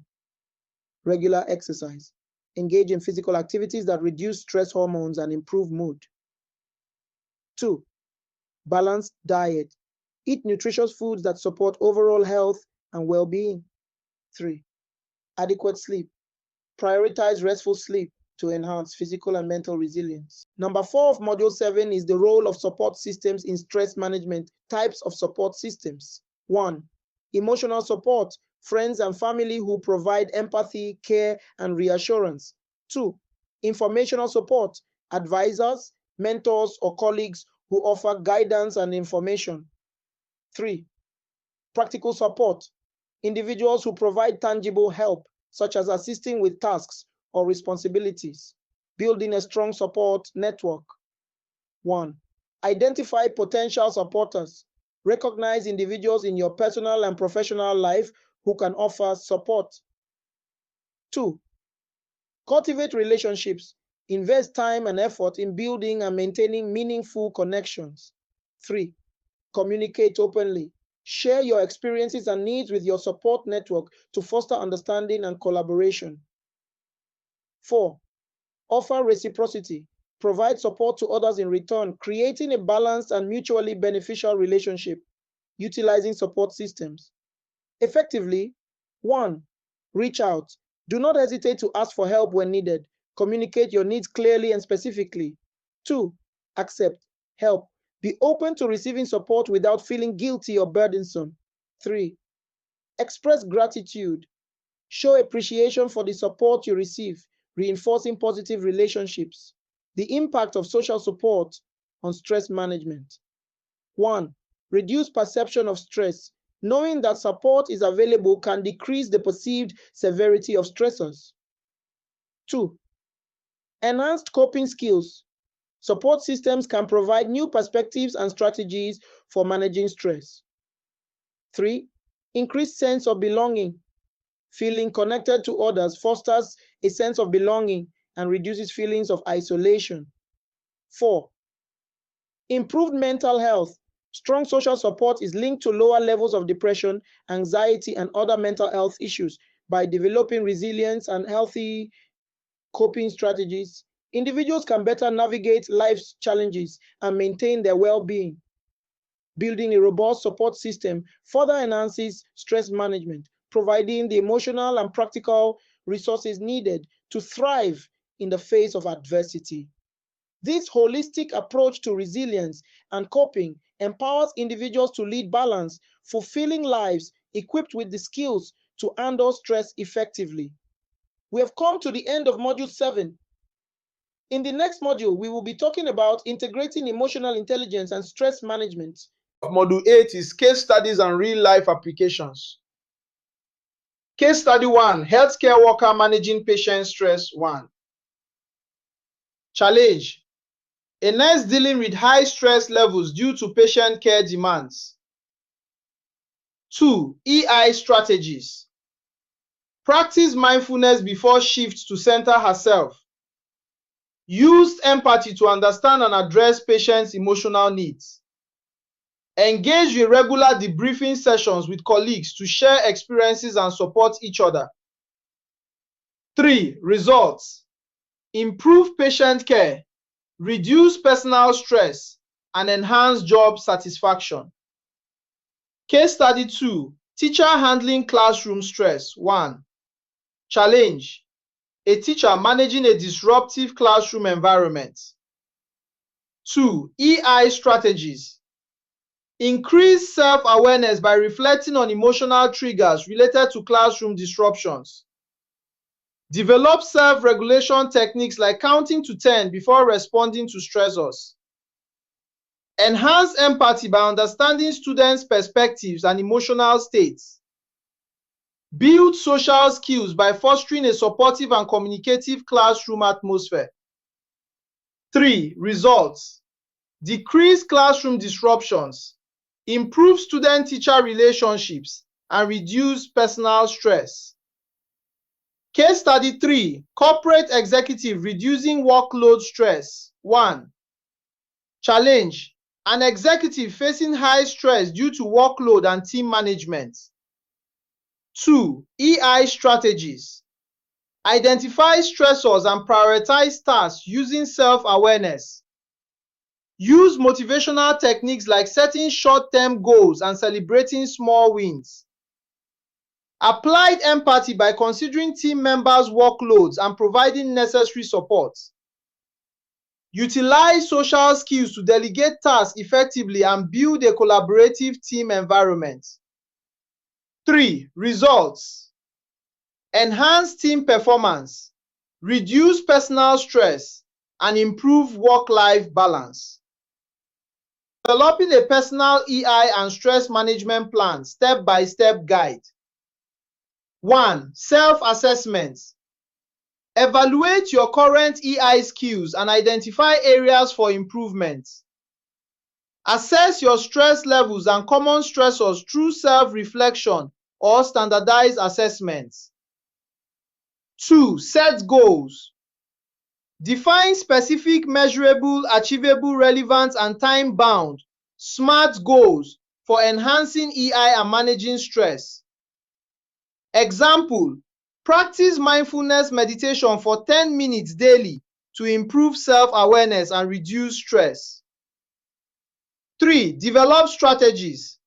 Regular exercise. Engage in physical activities that reduce stress hormones and improve mood. 2. Balanced diet. Eat nutritious foods that support overall health and well-being. 3. Adequate sleep. Prioritize restful sleep to enhance physical and mental resilience. Number 4 of Module 7 is the role of support systems in stress management. Types of support systems. 1. Emotional support. Friends and family who provide empathy, care, and reassurance. 2. Informational support. Advisors, mentors, or colleagues who offer guidance and information. 3. Practical support. Individuals who provide tangible help, such as assisting with tasks or responsibilities. Building a strong support network. 1. Identify potential supporters. Recognize individuals in your personal and professional life who can offer support. 2. Cultivate relationships. Invest time and effort in building and maintaining meaningful connections. 3. Communicate openly. Share your experiences and needs with your support network to foster understanding and collaboration. 4. Offer reciprocity. Provide support to others in return, creating a balanced and mutually beneficial relationship. Utilizing support systems. Effectively, 1. Reach out. Do not hesitate to ask for help when needed. Communicate your needs clearly and specifically. 2. Accept. Help. Be open to receiving support without feeling guilty or burdensome. 3. Express gratitude. Show appreciation for the support you receive, reinforcing positive relationships. The impact of social support on stress management. 1. Reduce perception of stress. Knowing that support is available can decrease the perceived severity of stressors. 2. Enhanced coping skills. Support systems can provide new perspectives and strategies for managing stress. 3. Increased sense of belonging. Feeling connected to others fosters a sense of belonging and reduces feelings of isolation. 4. Improved mental health. Strong social support is linked to lower levels of depression, anxiety, and other mental health issues. By developing resilience and healthy coping strategies, individuals can better navigate life's challenges and maintain their well-being. Building a robust support system further enhances stress management, providing the emotional and practical resources needed to thrive in the face of adversity. This holistic approach to resilience and coping empowers individuals to lead balanced, fulfilling lives equipped with the skills to handle stress effectively. We have come to the end of Module 7. In the next module, we will be talking about integrating emotional intelligence and stress management. Module 8 is case studies and real-life applications. Case study 1, healthcare worker managing patient stress 1. Challenge: a nurse dealing with high stress levels due to patient care demands. 2. EI strategies. Practice mindfulness before shift to center herself. Use empathy to understand and address patients' emotional needs. Engage in regular debriefing sessions with colleagues to share experiences and support each other. 3. Results: improve patient care, reduce personal stress, and enhance job satisfaction. Case study 2, teacher handling classroom stress 1. Challenge: a teacher managing a disruptive classroom environment. 2. EI strategies. Increase self-awareness by reflecting on emotional triggers related to classroom disruptions. Develop self-regulation techniques like counting to 10 before responding to stressors. Enhance empathy by understanding students' perspectives and emotional states. Build social skills by fostering a supportive and communicative classroom atmosphere. 3. Results: decrease classroom disruptions, improve student-teacher relationships, and reduce personal stress. Case study 3, corporate executive reducing workload stress 1. Challenge: an executive facing high stress due to workload and team management. 2. EI strategies. Identify stressors and prioritize tasks using self-awareness. Use motivational techniques like setting short-term goals and celebrating small wins. Applied empathy by considering team members' workloads and providing necessary support. Utilize social skills to delegate tasks effectively and build a collaborative team environment. 3. Results: enhance team performance, reduce personal stress, and improve work-life balance. Developing a personal EI and stress management plan step-by-step guide. 1. Self-assessment. Evaluate your current EI skills and identify areas for improvement. Assess your stress levels and common stressors through self-reflection or standardized assessments. 2. Set goals. Define specific, measurable, achievable, relevant, and time-bound SMART goals for enhancing EI and managing stress. Example: practice mindfulness meditation for 10 minutes daily to improve self-awareness and reduce stress. 3. Develop strategies.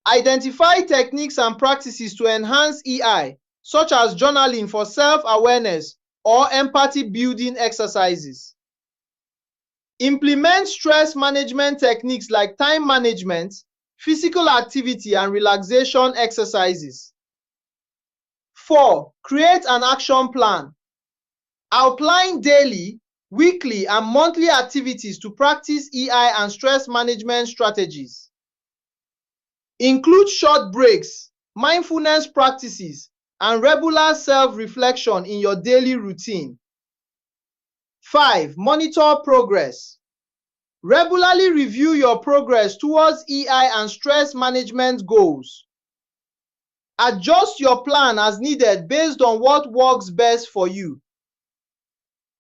Identify techniques and practices to enhance EI, such as journaling for self-awareness or empathy-building exercises. Implement stress management techniques like time management, physical activity and relaxation exercises. 4. Create an action plan. Outline daily, weekly, and monthly activities to practice EI and stress management strategies. Include short breaks, mindfulness practices, and regular self-reflection in your daily routine. 5. Monitor progress. Regularly review your progress towards EI and stress management goals. Adjust your plan as needed based on what works best for you.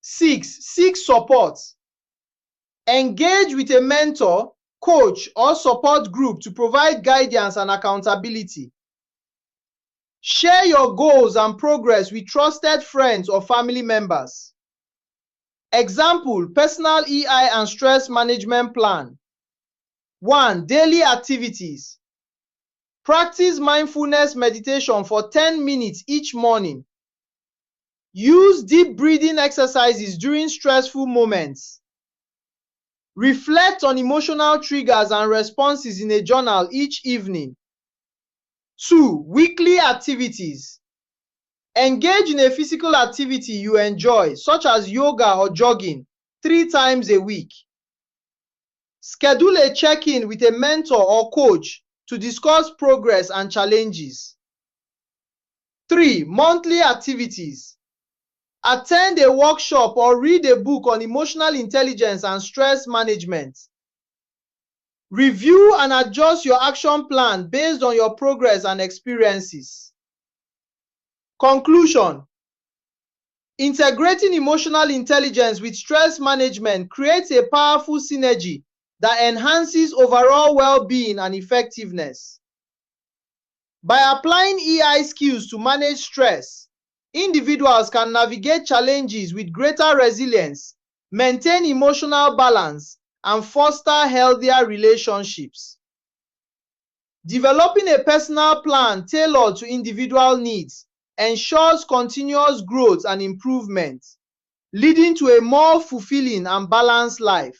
6. Seek support. Engage with a mentor, coach, or support group to provide guidance and accountability. Share your goals and progress with trusted friends or family members. Example, personal EI and stress management plan. 1. Daily activities. Practice mindfulness meditation for 10 minutes each morning. Use deep breathing exercises during stressful moments. Reflect on emotional triggers and responses in a journal each evening. 2. Weekly activities. Engage in a physical activity you enjoy, such as yoga or jogging, 3 times a week. Schedule a check-in with a mentor or coach to discuss progress and challenges. 3. Monthly activities. Attend a workshop or read a book on emotional intelligence and stress management. Review and adjust your action plan based on your progress and experiences. Conclusion. Integrating emotional intelligence with stress management creates a powerful synergy that enhances overall well-being and effectiveness. By applying EI skills to manage stress, individuals can navigate challenges with greater resilience, maintain emotional balance, and foster healthier relationships. Developing a personal plan tailored to individual needs ensures continuous growth and improvement, leading to a more fulfilling and balanced life.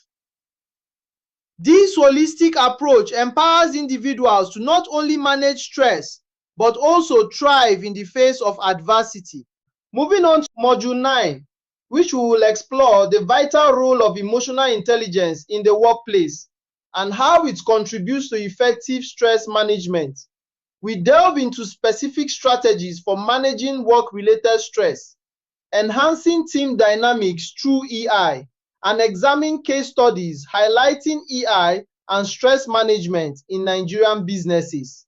This holistic approach empowers individuals to not only manage stress, but also thrive in the face of adversity. Moving on to Module 9, which we will explore the vital role of emotional intelligence in the workplace and how it contributes to effective stress management. We delve into specific strategies for managing work-related stress, enhancing team dynamics through EI, and examine case studies highlighting EI and stress management in Nigerian businesses.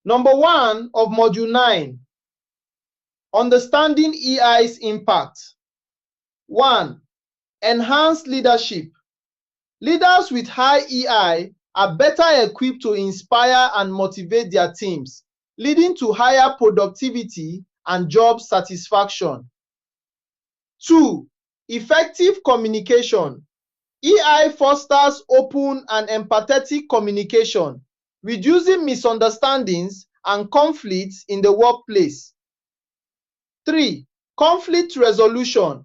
Number 1 of Module 9, Understanding EI's impact. 1. Enhanced leadership. Leaders with high EI are better equipped to inspire and motivate their teams, leading to higher productivity and job satisfaction. 2. Effective communication. EI fosters open and empathetic communication, reducing misunderstandings and conflicts in the workplace. 3. Conflict resolution.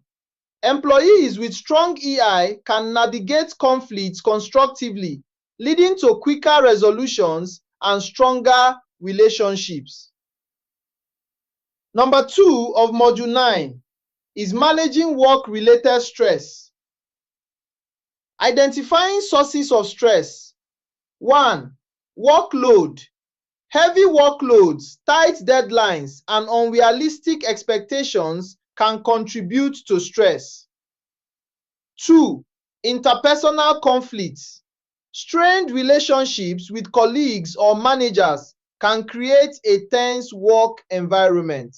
Employees with strong EI can navigate conflicts constructively, leading to quicker resolutions and stronger relationships. Number 2 of Module 9 is managing work-related stress. Identifying sources of stress. 1. Workload. Heavy workloads, tight deadlines, and unrealistic expectations can contribute to stress. 2. Interpersonal conflicts. Strained relationships with colleagues or managers can create a tense work environment.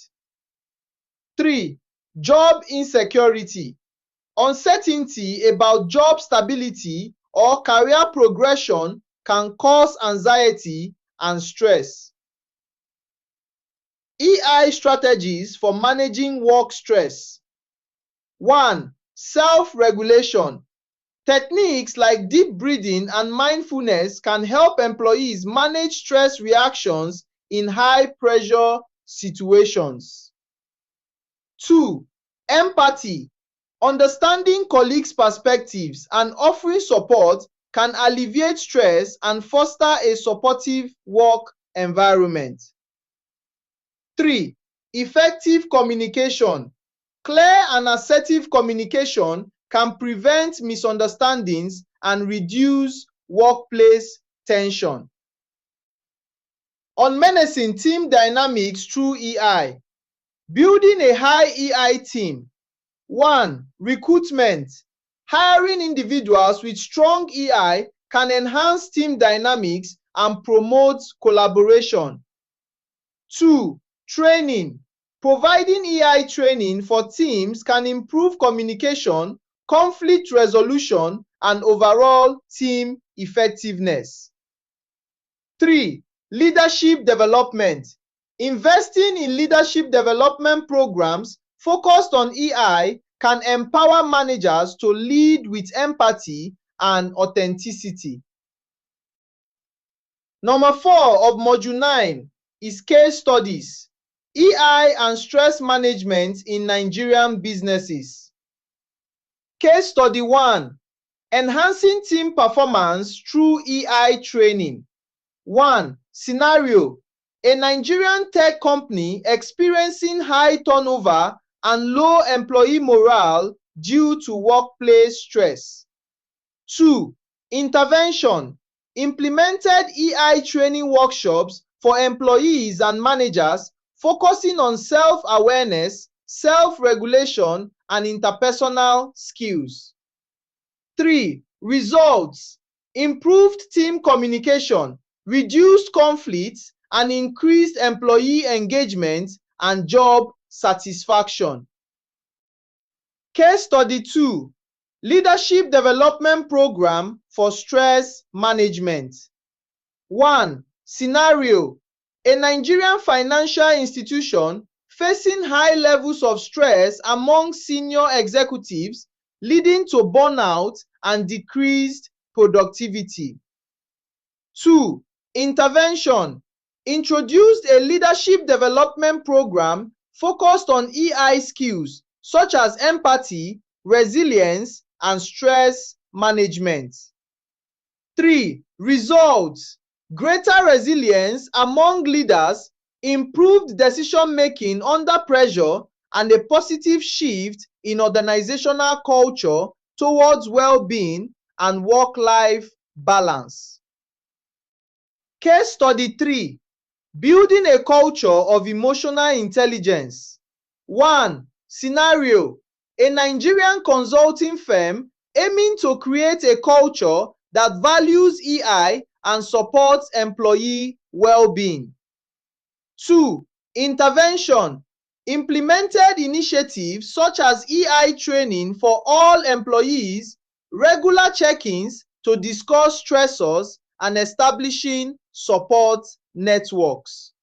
3. Job insecurity. Uncertainty about job stability or career progression can cause anxiety and stress. EI strategies for managing work stress. 1. Self-regulation. Techniques like deep breathing and mindfulness can help employees manage stress reactions in high-pressure situations. 2. Empathy. Understanding colleagues' perspectives and offering support can alleviate stress and foster a supportive work environment. 3. Effective communication. Clear and assertive communication can prevent misunderstandings and reduce workplace tension. Unmenacing team dynamics through EI. Building a high EI team. 1. Recruitment. Hiring individuals with strong EI can enhance team dynamics and promote collaboration. 2. Training. Providing EI training for teams can improve communication, conflict resolution, and overall team effectiveness. 3. Leadership development. Investing in leadership development programs focused on EI can empower managers to lead with empathy and authenticity. Number 4 of Module 9 is case studies, EI and stress management in Nigerian businesses. Case study 1, enhancing team performance through EI training. 1. Scenario: a Nigerian tech company experiencing high turnover and low employee morale due to workplace stress. 2. Intervention: implemented EI training workshops for employees and managers focusing on self-awareness, self-regulation, and interpersonal skills. 3. Results: improved team communication, reduced conflicts, and increased employee engagement and job satisfaction. Case study 2, leadership development program for stress management. 1. Scenario: a Nigerian financial institution facing high levels of stress among senior executives, leading to burnout and decreased productivity. 2. Intervention: introduced a leadership development program focused on EI skills such as empathy, resilience, and stress management. 3. Results: greater resilience among leaders, improved decision-making under pressure, and a positive shift in organizational culture towards well-being and work-life balance. Case study 3, building a culture of emotional intelligence. 1. Scenario: a Nigerian consulting firm aiming to create a culture that values EI and supports employee well-being. 2. Intervention: implemented initiatives such as EI training for all employees, regular check-ins to discuss stressors, and establishing support networks.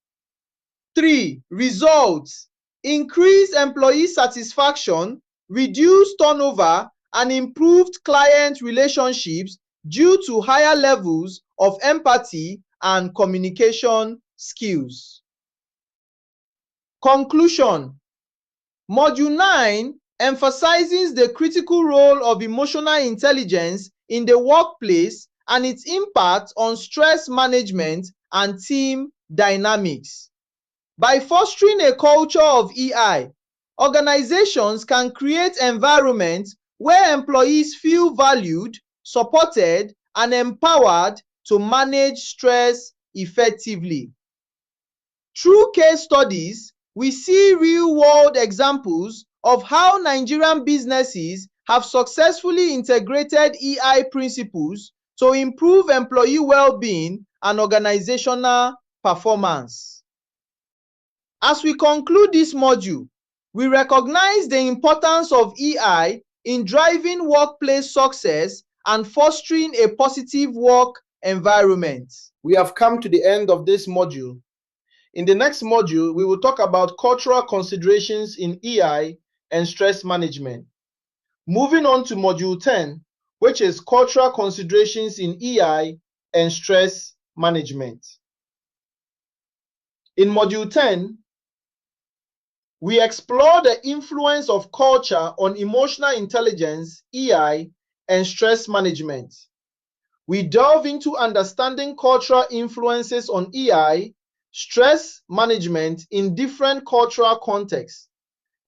3. Results: increased employee satisfaction, reduced turnover, and improved client relationships due to higher levels of empathy and communication skills. Conclusion: Module 9 emphasizes the critical role of emotional intelligence in the workplace and its impact on stress management and team dynamics. By fostering a culture of EI, organizations can create environments where employees feel valued, supported, and empowered to manage stress effectively. Through case studies, we see real-world examples of how Nigerian businesses have successfully integrated EI principles to improve employee well-being and organizational performance. As we conclude this module, we recognize the importance of EI in driving workplace success and fostering a positive work environment. We have come to the end of this module. In the next module, we will talk about cultural considerations in EI and stress management. Moving on to Module 10, which is cultural considerations in EI and stress management. In Module 10, we explore the influence of culture on emotional intelligence, EI, and stress management. we delve into understanding cultural influences on EI, stress management in different cultural contexts,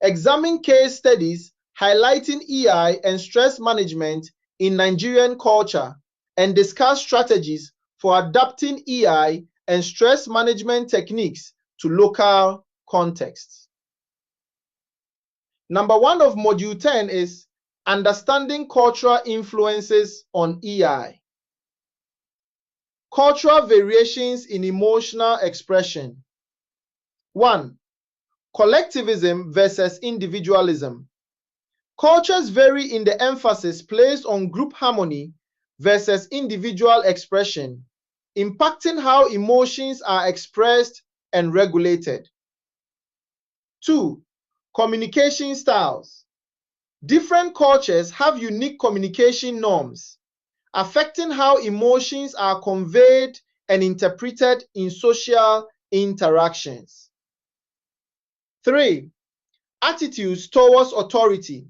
examine case studies highlighting EI and stress management in Nigerian culture, and discuss strategies for adapting EI and stress management techniques to local contexts. Number 1 of Module 10 is Understanding Cultural Influences on EI. Cultural variations in emotional expression. 1. Collectivism versus individualism. Cultures vary in the emphasis placed on group harmony versus individual expression, impacting how emotions are expressed and regulated. 2. Communication styles. Different cultures have unique communication norms, affecting how emotions are conveyed and interpreted in social interactions. 3. Attitudes towards authority.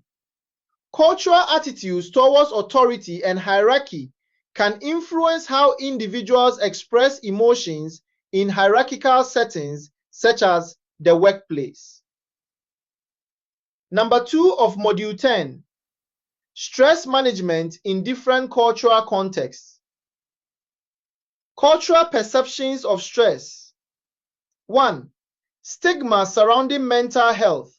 Cultural attitudes towards authority and hierarchy can influence how individuals express emotions in hierarchical settings such as the workplace. Number 2 of Module 10, Stress management in different cultural contexts. Cultural perceptions of stress. 1. Stigma surrounding mental health.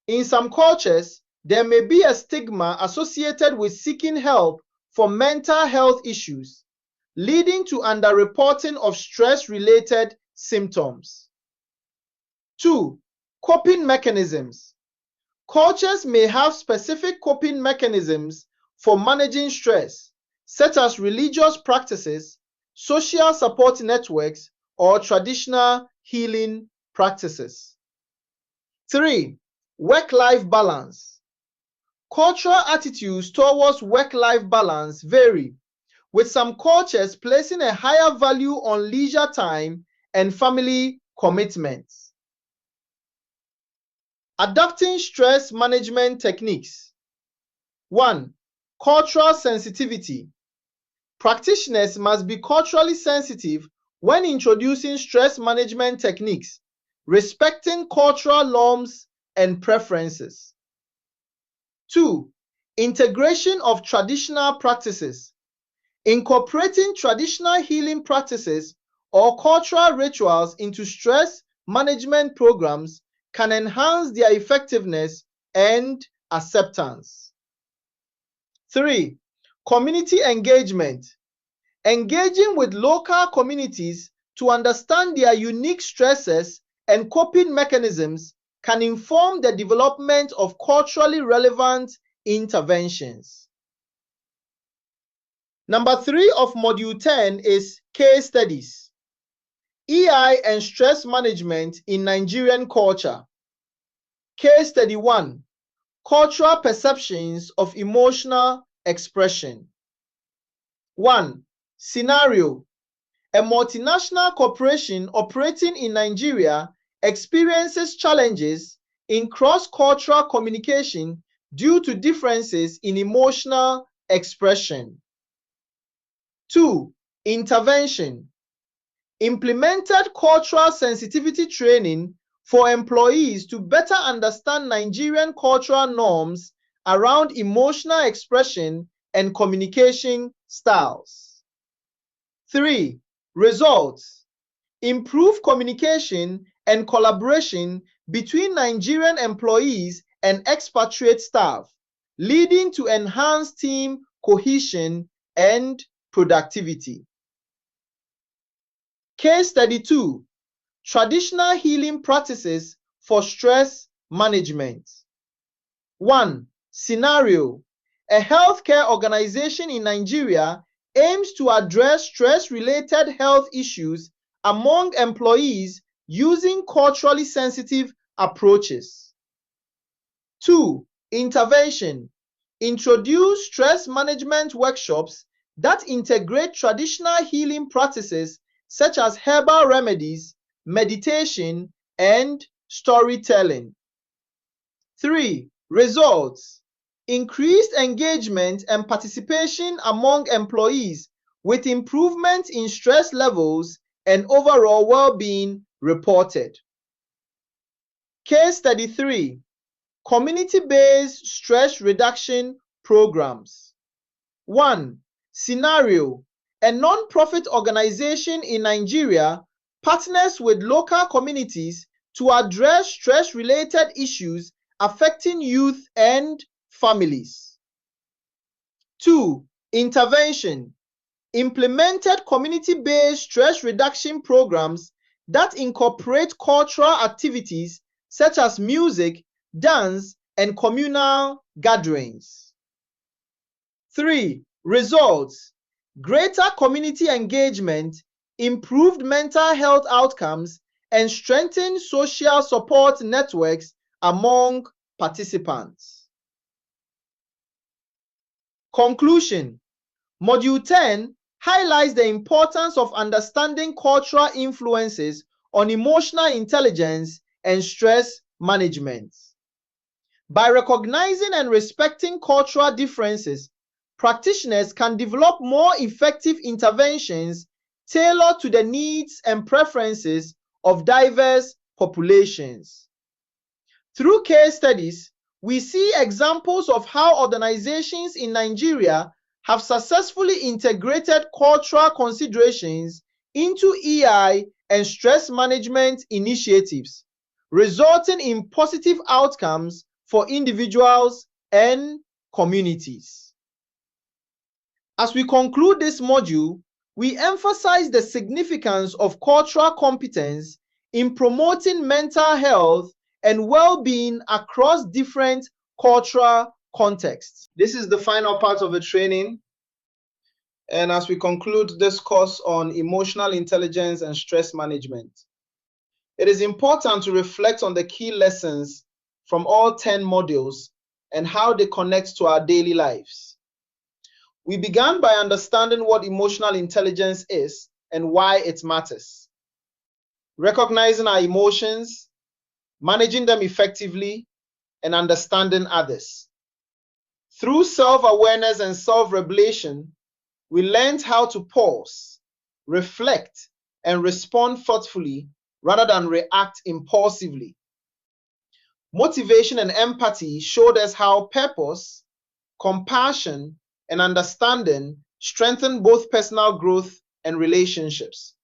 In some cultures, there may be a stigma associated with seeking help for mental health issues, leading to underreporting of stress-related symptoms. 2. Coping mechanisms. Cultures may have specific coping mechanisms for managing stress, such as religious practices, social support networks, or traditional healing practices. 3. Work-life balance. Cultural attitudes towards work-life balance vary, with some cultures placing a higher value on leisure time and family commitments. Adapting stress management techniques. 1. Cultural sensitivity. Practitioners must be culturally sensitive when introducing stress management techniques, respecting cultural norms and preferences. 2. Integration of traditional practices. Incorporating traditional healing practices or cultural rituals into stress management programs can enhance their effectiveness and acceptance. 3. Community engagement. Engaging with local communities to understand their unique stresses and coping mechanisms can inform the development of culturally relevant interventions. Number 3 of Module 10 is Case Studies. EI and stress management in Nigerian culture. Case Study 1. Cultural perceptions of emotional expression. 1. Scenario. A multinational corporation operating in Nigeria experiences challenges in cross-cultural communication due to differences in emotional expression. 2. Intervention. Implemented cultural sensitivity training for employees to better understand Nigerian cultural norms around emotional expression and communication styles. 3. Results. Improve communication and collaboration between Nigerian employees and expatriate staff, leading to enhanced team cohesion and productivity. Case Study 2. Traditional healing practices for stress management. 1. Scenario. A healthcare organization in Nigeria aims to address stress-related health issues among employees using culturally sensitive approaches. 2. Intervention. Introduce stress management workshops that integrate traditional healing practices such as herbal remedies, meditation, and storytelling. 3. Results. Increased engagement and participation among employees with improvement in stress levels and overall well-being reported. Case study 3, community-based stress reduction programs. 1. Scenario: a non-profit organization in Nigeria partners with local communities to address stress-related issues affecting youth and families. 2. Intervention: implemented community-based stress reduction programs that incorporate cultural activities such as music, dance, and communal gatherings. 3. Results: greater community engagement, improved mental health outcomes, and strengthened social support networks among participants. Conclusion: Module 10 highlights the importance of understanding cultural influences on emotional intelligence and stress management. By recognizing and respecting cultural differences, practitioners can develop more effective interventions tailored to the needs and preferences of diverse populations. Through case studies, we see examples of how organizations in Nigeria have successfully integrated cultural considerations into EI and stress management initiatives, resulting in positive outcomes for individuals and communities. As we conclude this module, we emphasize the significance of cultural competence in promoting mental health and well-being across different cultural contexts. This is the final part of the training. And as we conclude this course on emotional intelligence and stress management, it is important to reflect on the key lessons from all 10 modules and how they connect to our daily lives. We began by understanding what emotional intelligence is and why it matters. Recognizing our emotions, managing them effectively, and understanding others. Through self-awareness and self-regulation, we learned how to pause, reflect, and respond thoughtfully rather than react impulsively. Motivation and empathy showed us how purpose, compassion, and understanding strengthen both personal growth and relationships.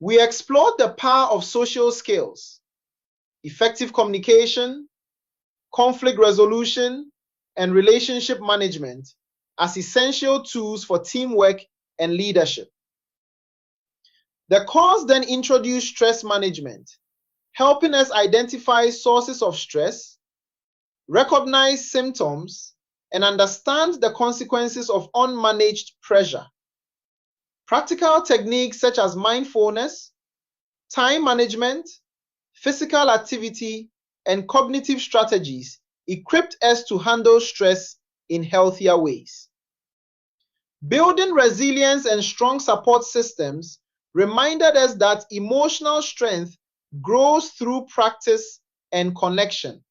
We explored the power of social skills, effective communication, conflict resolution, and relationship management as essential tools for teamwork and leadership. The course then introduced stress management, helping us identify sources of stress, recognize symptoms, and understand the consequences of unmanaged pressure. Practical techniques such as mindfulness, time management, physical activity, and cognitive strategies equipped us to handle stress in healthier ways. Building resilience and strong support systems reminded us that emotional strength grows through practice and connection.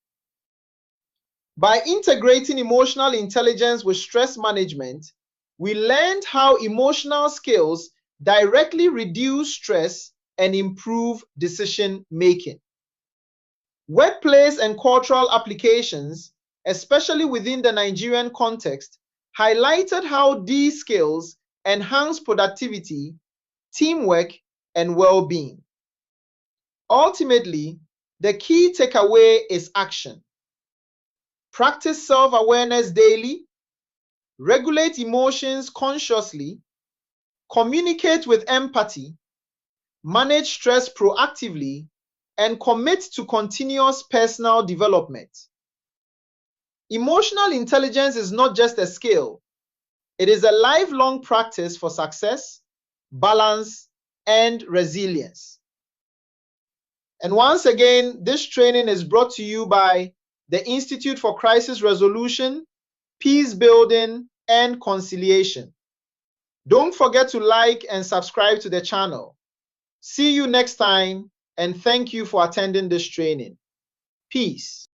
By integrating emotional intelligence with stress management, we learned how emotional skills directly reduce stress and improve decision making. Workplace and cultural applications, especially within the Nigerian context, highlighted how these skills enhance productivity, teamwork, and well-being. Ultimately, the key takeaway is action. Practice self-awareness daily, regulate emotions consciously, communicate with empathy, manage stress proactively, and commit to continuous personal development. Emotional intelligence is not just a skill, it is a lifelong practice for success, balance, and resilience. And once again, this training is brought to you by the Institute for Crisis Resolution, Peace Building, and Conciliation. Don't forget to like and subscribe to the channel. See you next time, and thank you for attending this training. Peace.